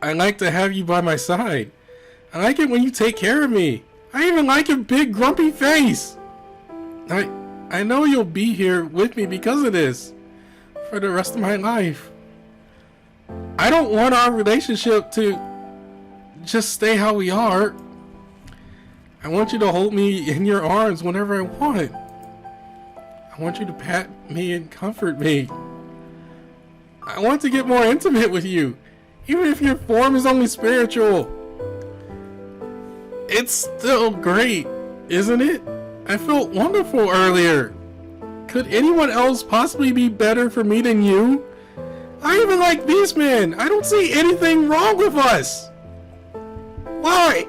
Speaker 1: I like to have you by my side. I like it when you take care of me. I even like your big grumpy face. I know you'll be here with me because of this. For the rest of my life. I don't want our relationship to just stay how we are. I want you to hold me in your arms whenever I want. I want you to pat me and comfort me. I want to get more intimate with you, even if your form is only spiritual. It's still great, isn't it? I felt wonderful earlier. Could anyone else possibly be better for me than you? I even like Beastman. I don't see anything wrong with us. Why?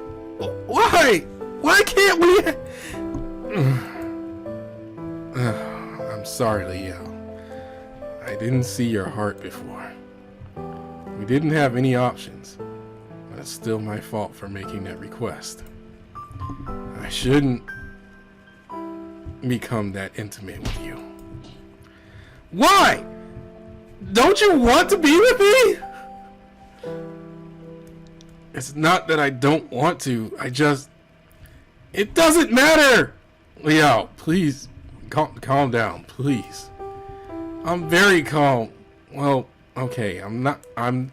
Speaker 1: Why? Why can't we? I'm sorry, Leo. I didn't see your heart before. We didn't have any options, but it's still my fault for making that request. I shouldn't become that intimate with you. Why? Don't you want to be with me? It's not that I don't want to. It doesn't matter. Leo, please calm down, please. I'm very calm. Well, okay, I'm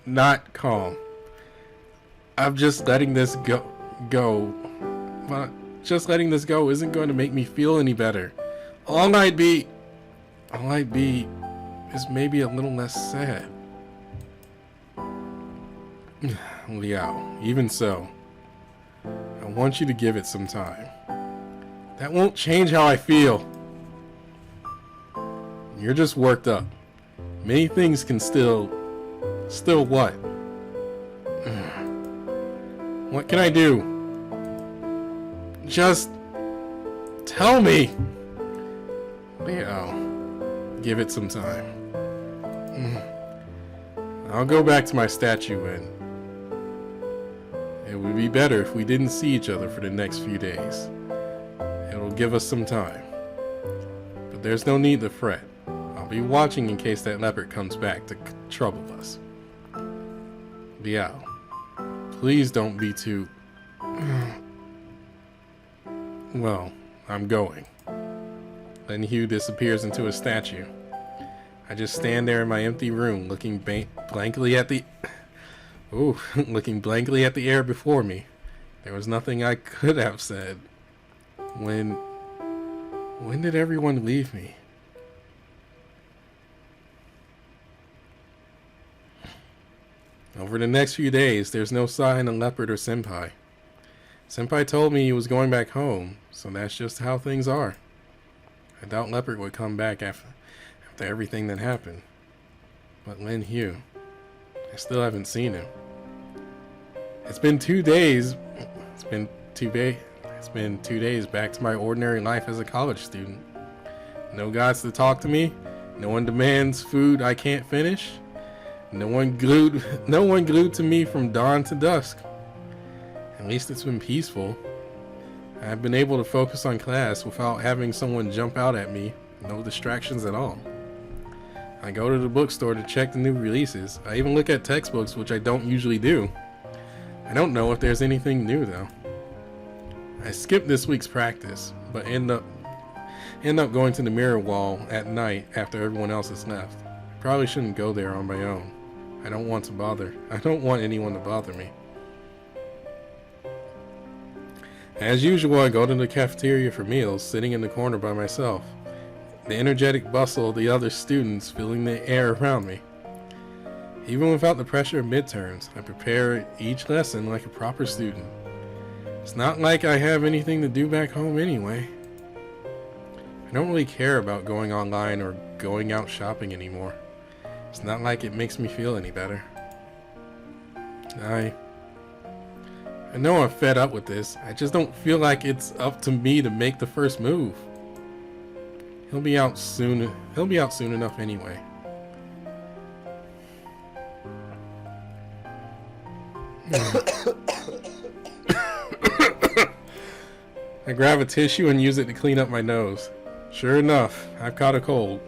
Speaker 1: not calm. I'm just letting this go. But just letting this go isn't going to make me feel any better. All I'd be is maybe a little less sad. Liao, even so, I want you to give it some time. That won't change how I feel. You're just worked up. Many things can still what? What can I do? Just tell me. Leo, give it some time. I'll go back to my statue and it would be better if we didn't see each other for the next few days. It'll give us some time. But there's no need to fret. I'll be watching in case that leopard comes back to trouble us. Liao, please don't be too... Well, I'm going. Lin Hu disappears into a statue. I just stand there in my empty room looking blankly at the... looking blankly at the air before me. There was nothing I could have said. When did everyone leave me? Over the next few days, there's no sign of Leopard or Senpai. Senpai told me he was going back home, so that's just how things are. I doubt Leopard would come back after everything that happened. But Lin Hu, I still haven't seen him. It's been 2 days. It's been 2 days back to my ordinary life as a college student. No gods to talk to me. No one demands food I can't finish. No one glued to me from dawn to dusk. At least it's been peaceful. I've been able to focus on class without having someone jump out at me. No distractions at all. I go to the bookstore to check the new releases. I even look at textbooks, which I don't usually do. I don't know if there's anything new though. I skipped this week's practice, but end up going to the mirror wall at night after everyone else has left. I probably shouldn't go there on my own. I don't want anyone to bother me. As usual, I go to the cafeteria for meals, sitting in the corner by myself. The energetic bustle of the other students filling the air around me. Even without the pressure of midterms, I prepare each lesson like a proper student. It's not like I have anything to do back home anyway. I don't really care about going online or going out shopping anymore. It's not like it makes me feel any better. I know I'm fed up with this. I just don't feel like it's up to me to make the first move. He'll be out soon enough anyway. I grab a tissue and use it to clean up my nose. Sure enough, I've caught a cold.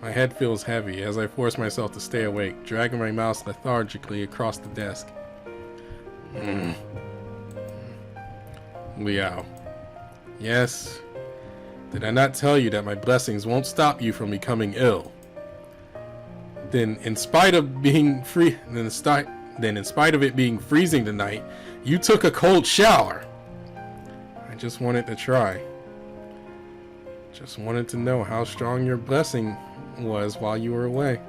Speaker 1: My head feels heavy as I force myself to stay awake, dragging my mouse lethargically across the desk. Liao. Yes. Did I not tell you that my blessings won't stop you from becoming ill? then in spite of it being freezing tonight, you took a cold shower. I just wanted to try. Just wanted to know how strong your blessing was while you were away.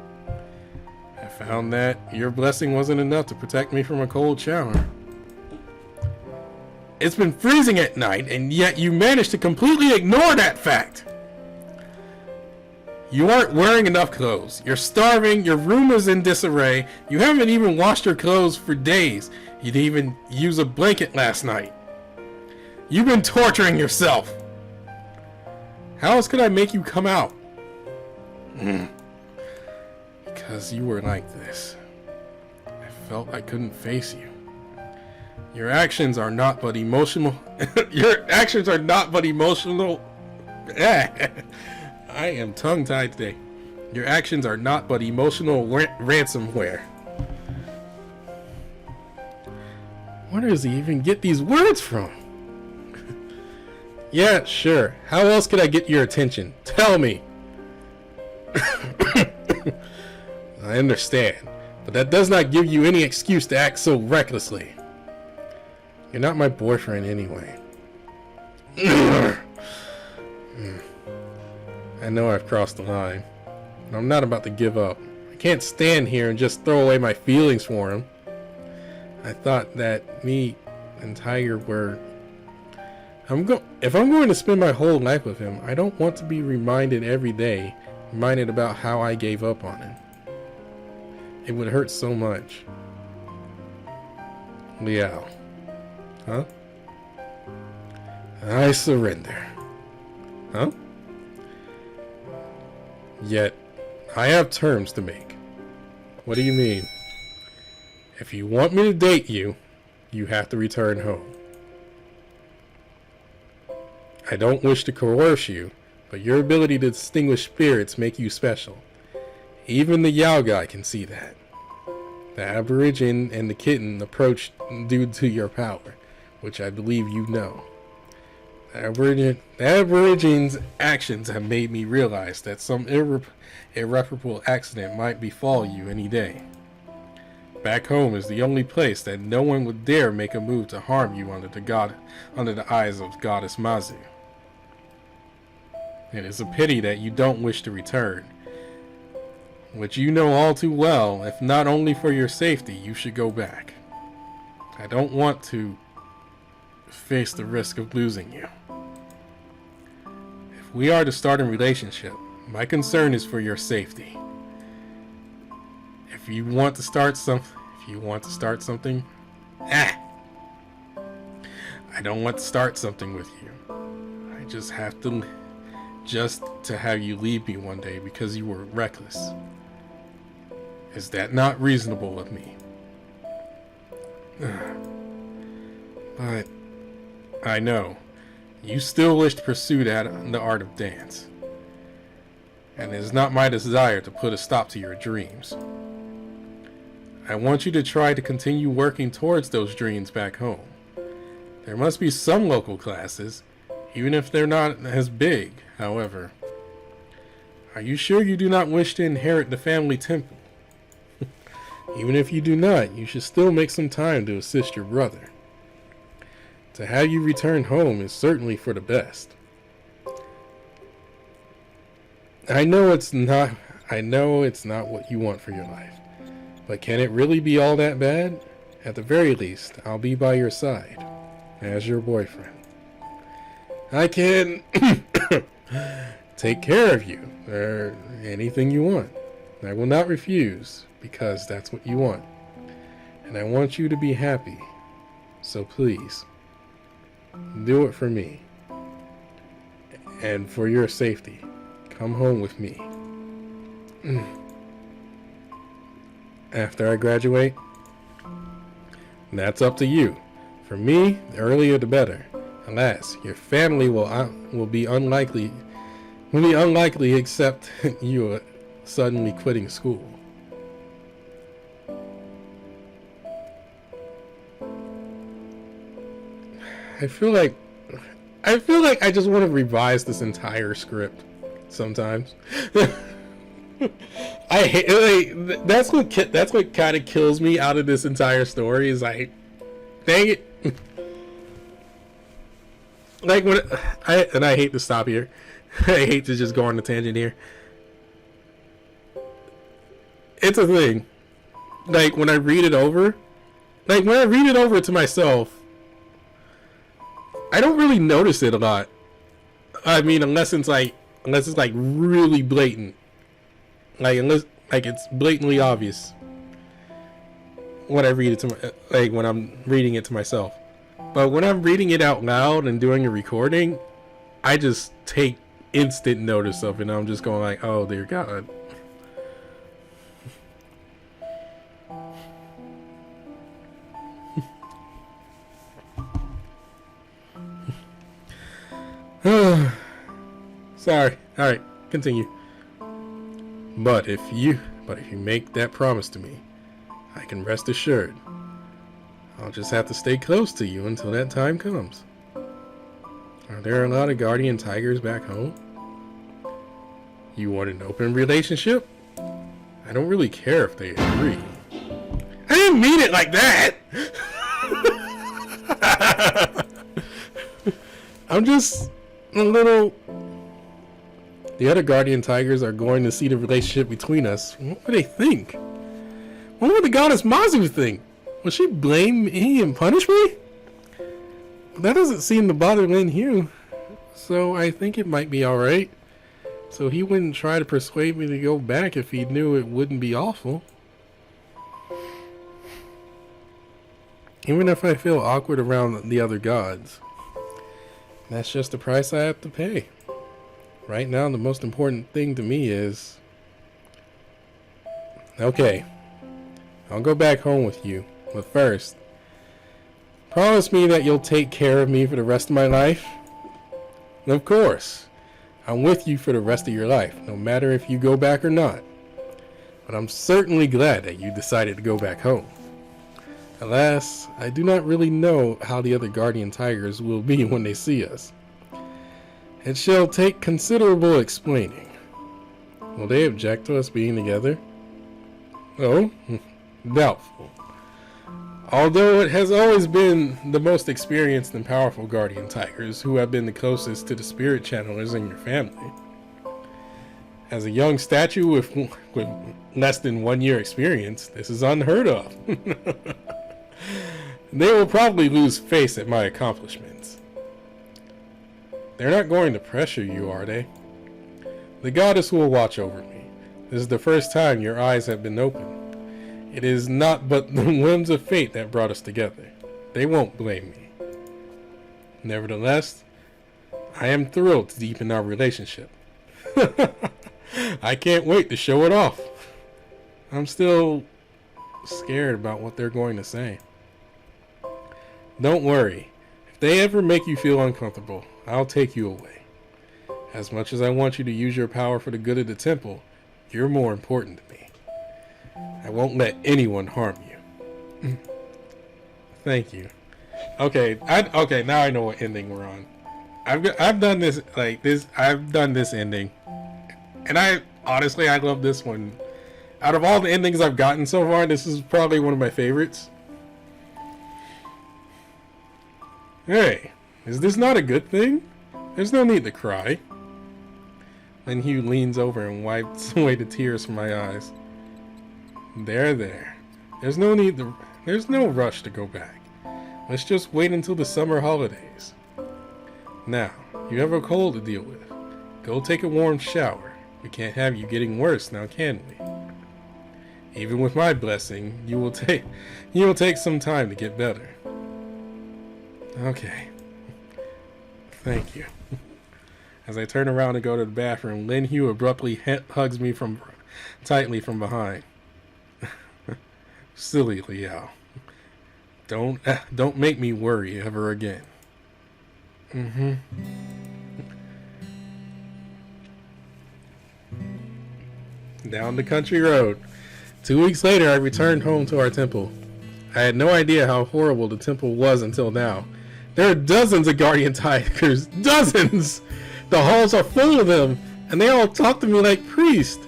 Speaker 1: I found that your blessing wasn't enough to protect me from a cold shower. It's been freezing at night, and yet you managed to completely ignore that fact. You aren't wearing enough clothes. You're starving. Your room is in disarray. You haven't even washed your clothes for days. You didn't even use a blanket last night. You've been torturing yourself. How else could I make you come out? Because you were like this. I felt I couldn't face you. Your actions are not but emotional. Your actions are not but emotional. I am tongue-tied today. Your actions are not but emotional ransomware. Where does he even get these words from? Yeah, sure. How else could I get your attention? Tell me. I understand, but that does not give you any excuse to act so recklessly. You're not my boyfriend anyway. I know I've crossed the line, but I'm not about to give up. I can't stand here and just throw away my feelings for him. I thought that me and Tiger were... If I'm going to spend my whole life with him, I don't want to be reminded every day, reminded about how I gave up on him. It would hurt so much. Liao. Huh? I surrender. Huh? Yet, I have terms to make. What do you mean? If you want me to date you, you have to return home. I don't wish to coerce you, but your ability to distinguish spirits make you special. Even the Yao guy can see that. The Aborigine and the kitten approached due to your power, which I believe you know. The Aborigine's actions have made me realize that some irreparable accident might befall you any day. Back home is the only place that no one would dare make a move to harm you under the eyes of Goddess Mazu. It is a pity that you don't wish to return, which you know all too well. If not only for your safety, you should go back. I don't want to face the risk of losing you. If we are to start a relationship, my concern is for your safety. If you want to start something, I don't want to start something with you. I just to have you leave me one day because you were reckless. Is that not reasonable of me? But I know you still wish to pursue the art of dance, and it is not my desire to put a stop to your dreams. I want you to try to continue working towards those dreams back home. There must be some local classes, even if they're not as big, however. Are you sure you do not wish to inherit the family temple? Even if you do not, you should still make some time to assist your brother. To have you return home is certainly for the best. I know it's not what you want for your life, but can it really be all that bad? At the very least, I'll be by your side, as your boyfriend. I can take care of you, or anything you want. I will not refuse, because that's what you want. And I want you to be happy. So please, do it for me. And for your safety, come home with me. After I graduate, that's up to you. For me, the earlier the better. Alas, your family will be unlikely except you suddenly quitting school. I feel like I just want to revise this entire script sometimes. I hate, like, that's what kind of kills me out of this entire story is like, dang it. Like when I hate to stop here. I hate to just go on a tangent here. It's a thing. Like when I read it over to myself, I don't really notice it a lot. I mean, unless it's like really blatant. Unless it's blatantly obvious when I read it to when I'm reading it to myself. But when I'm reading it out loud and doing a recording, I just take instant notice of it. And I'm just going like, oh dear God. Sorry. Alright, continue. But if you make that promise to me, I can rest assured I'll just have to stay close to you until that time comes. Are there a lot of guardian tigers back home? You want an open relationship? I don't really care if they agree. I didn't mean it like that! I'm just a little... The other guardian tigers are going to see the relationship between us. What would they think? What would the goddess Mazu think? Will she blame me and punish me? That doesn't seem to bother Lin Hu, so I think it might be alright. So he wouldn't try to persuade me to go back if he knew it wouldn't be awful. Even if I feel awkward around the other gods. That's just the price I have to pay. Right now, the most important thing to me is... Okay, I'll go back home with you, but first, promise me that you'll take care of me for the rest of my life? Of course, I'm with you for the rest of your life, no matter if you go back or not. But I'm certainly glad that you decided to go back home. Alas, I do not really know how the other guardian tigers will be when they see us. It shall take considerable explaining. Will they object to us being together? Oh, doubtful. Although it has always been the most experienced and powerful guardian tigers who have been the closest to the spirit channelers in your family. As a young statue with less than 1 year experience, this is unheard of. They will probably lose face at my accomplishments. They're not going to pressure you, are they? The goddess will watch over me. This is the first time your eyes have been opened. It is not but the whims of fate that brought us together. They won't blame me. Nevertheless, I am thrilled to deepen our relationship. I can't wait to show it off. I'm still scared about what they're going to say. Don't worry. If they ever make you feel uncomfortable, I'll take you away. As much as I want you to use your power for the good of the temple, you're more important to me. I won't let anyone harm you. Thank you. Okay, now I know what ending we're on. I've done this I've done this ending, and I love this one. Out of all the endings I've gotten so far, this is probably one of my favorites. Hey, is this not a good thing? There's no need to cry. Lin Hu leans over and wipes away the tears from my eyes. There. There's no rush to go back. Let's just wait until the summer holidays. Now, you have a cold to deal with. Go take a warm shower. We can't have you getting worse now, can we? Even with my blessing, you will take some time to get better. Okay. Thank you. As I turn around to go to the bathroom, Lin Hu abruptly hugs me tightly from behind. Silly Liao. Don't make me worry ever again. Down the country road. 2 weeks later, I returned home to our temple. I had no idea how horrible the temple was until now. There are dozens of guardian tigers. Dozens! The halls are full of them, and they all talk to me like priests.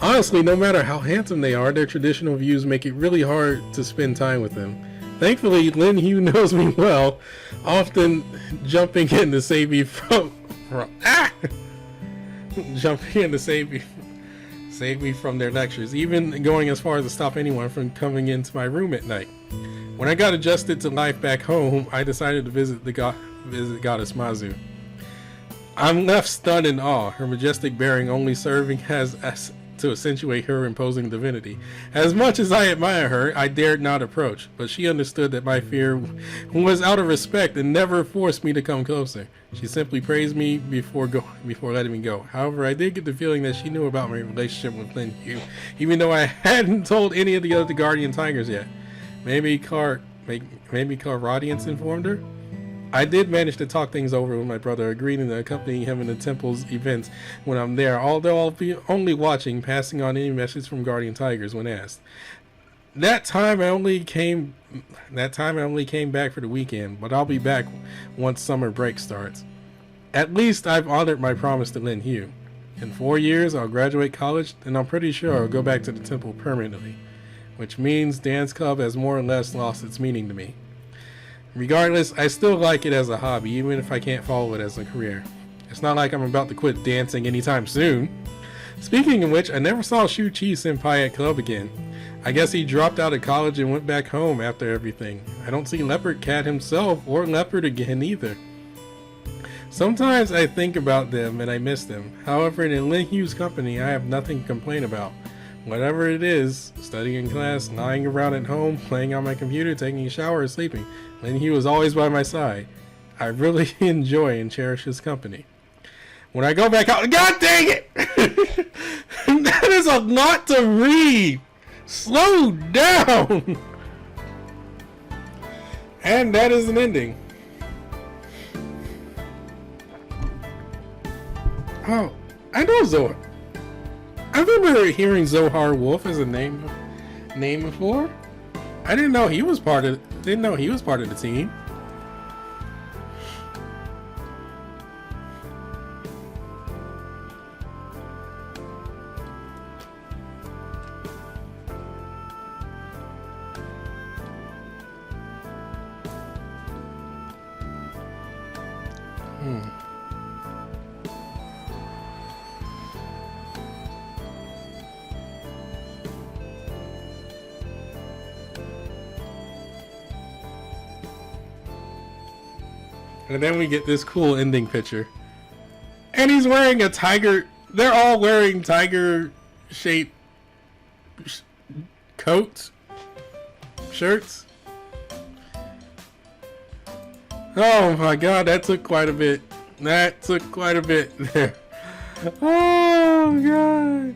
Speaker 1: Honestly, no matter how handsome they are, their traditional views make it really hard to spend time with them. Thankfully, Lin Hu knows me well, often jumping in to save me jumping in to save me from their lectures, even going as far as to stop anyone from coming into my room at night. When I got adjusted to life back home, I decided to visit Goddess Mazu. I'm left stunned in awe, her majestic bearing only serving as to accentuate her imposing divinity. As much as I admire her, I dared not approach, but she understood that my fear was out of respect and never forced me to come closer. She simply praised me before letting me go. However, I did get the feeling that she knew about my relationship with Lin Hu, even though I hadn't told any of the other Guardian Tigers yet. Maybe Radiance informed her? I did manage to talk things over with my brother, agreeing to accompany him in the temple's events when I'm there, although I'll be only watching, passing on any message from Guardian Tigers when asked. That time I only came back for the weekend, but I'll be back once summer break starts. At least I've honored my promise to Lin Hu. In 4 years, I'll graduate college, and I'm pretty sure I'll go back to the temple permanently, which means dance club has more or less lost its meaning to me. Regardless, I still like it as a hobby, even if I can't follow it as a career. It's not like I'm about to quit dancing anytime soon. Speaking of which, I never saw Shu Chi Senpai at club again. I guess he dropped out of college and went back home after everything. I don't see Leopard Cat himself or Leopard again either. Sometimes I think about them and I miss them. However, in Lin Hu's company, I have nothing to complain about. Whatever it is, studying in class, lying around at home, playing on my computer, taking a shower, or sleeping, Lin Hu is always by my side. I really enjoy and cherish his company. When I go back out, God dang it! That is a lot to read! Slow down! And that is an ending. Oh, I know Zohar. I remember hearing Zohar Wolf as a name before. I didn't know he was part of the team. And then we get this cool ending picture. And he's wearing a tiger. They're all wearing tiger-shaped coats. Shirts. Oh my god, that took quite a bit. That took quite a bit there. Oh god.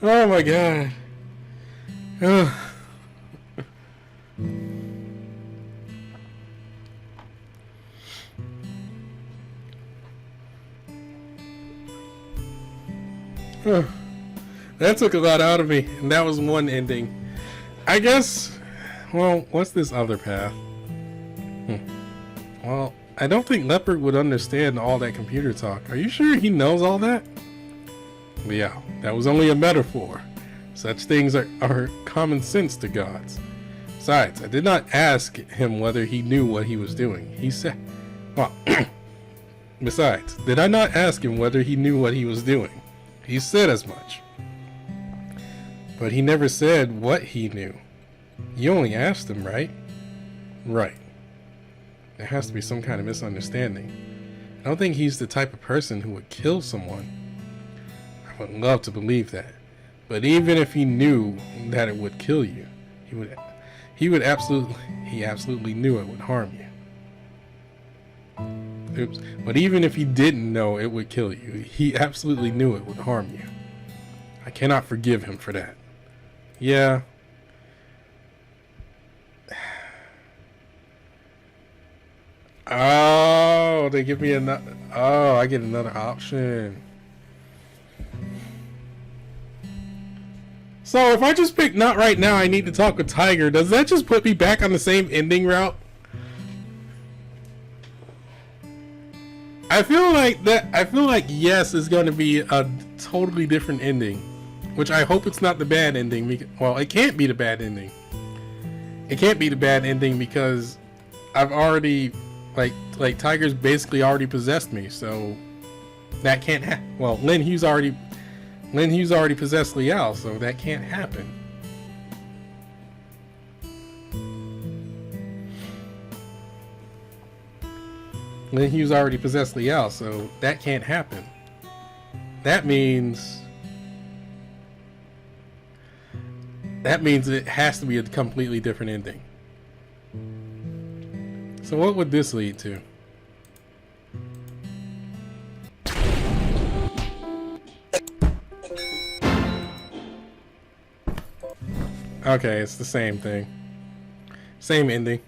Speaker 1: Oh my god. Ugh. That took a lot out of me, and that was one ending. I guess, well, what's this other path? Well, I don't think Leopard would understand all that computer talk. Are you sure he knows all that? Yeah, that was only a metaphor. Such things are common sense to gods. Besides, I did not ask him whether he knew what he was doing. He said, well, besides, did I not ask him whether he knew what he was doing? He said as much. But he never said what he knew. You only asked him, right? Right. There has to be some kind of misunderstanding. I don't think he's the type of person who would kill someone. I would love to believe that. But even if he knew that it would kill you, he absolutely knew it would harm you. Oops. But even if he didn't know it would kill you, he absolutely knew it would harm you. I cannot forgive him for that. Yeah. Oh, they give me another. Oh, I get another option. So if I just pick not right now, I need to talk with Tiger. Does that just put me back on the same ending route? I feel like yes is going to be a totally different ending, which I hope it's not the bad ending. Well, it can't be the bad ending. It can't be the bad ending because I've already, like Tiger's basically already possessed me, so that can't happen. Well, Lin Hu's already possessed Liao, so that can't happen. Lin Hu's already possessed Liao, so that can't happen. That means it has to be a completely different ending. So what would this lead to? Okay, it's the same thing. Same ending.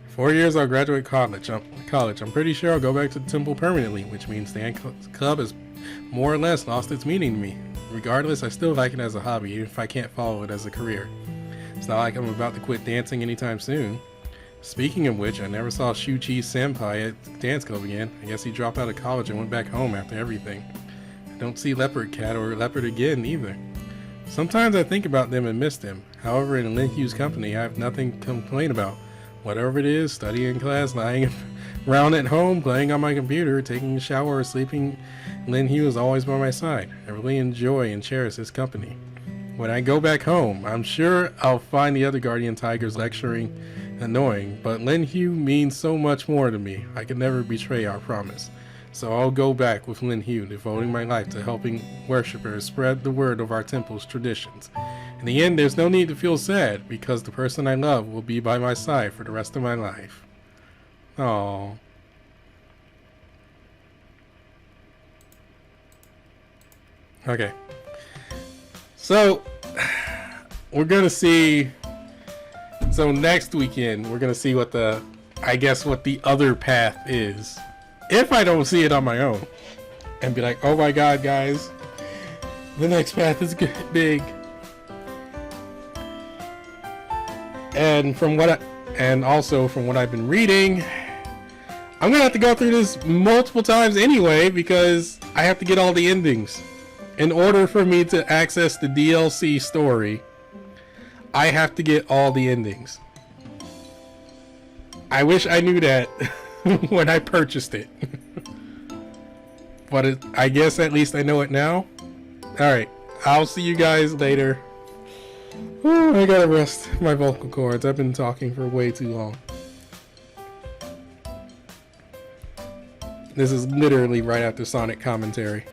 Speaker 1: "4 years I'll graduate college. I'm pretty sure I'll go back to the temple permanently, which means the club has more or less lost its meaning to me. Regardless, I still like it as a hobby, even if I can't follow it as a career. It's not like I'm about to quit dancing anytime soon. Speaking of which, I never saw Shuchi's senpai at the dance club again. I guess he dropped out of college and went back home after everything. I don't see Leopard Cat or Leopard again either. Sometimes I think about them and miss them. However, in Lin Hu's company, I have nothing to complain about. Whatever it is, studying in class, lying around at home, playing on my computer, taking a shower, or sleeping, Lin Hu is always by my side. I really enjoy and cherish his company. When I go back home, I'm sure I'll find the other Guardian Tigers lecturing annoying, but Lin Hu means so much more to me. I can never betray our promise. So I'll go back with Lin Hu, devoting my life to helping worshippers spread the word of our temple's traditions. In the end, there's no need to feel sad, because the person I love will be by my side for the rest of my life." Aww. Okay. So, we're gonna see... So next weekend, we're gonna see what the other path is. If I don't see it on my own. And be like, oh my god, guys. The next path is big. And from what I've been reading, I'm gonna have to go through this multiple times anyway, because I have to get all the endings. In order for me to access the DLC story, I have to get all the endings. I wish I knew that when I purchased it. But I guess at least I know it now. Alright, I'll see you guys later. Ooh, I gotta rest my vocal cords. I've been talking for way too long. This is literally right after Sonic commentary.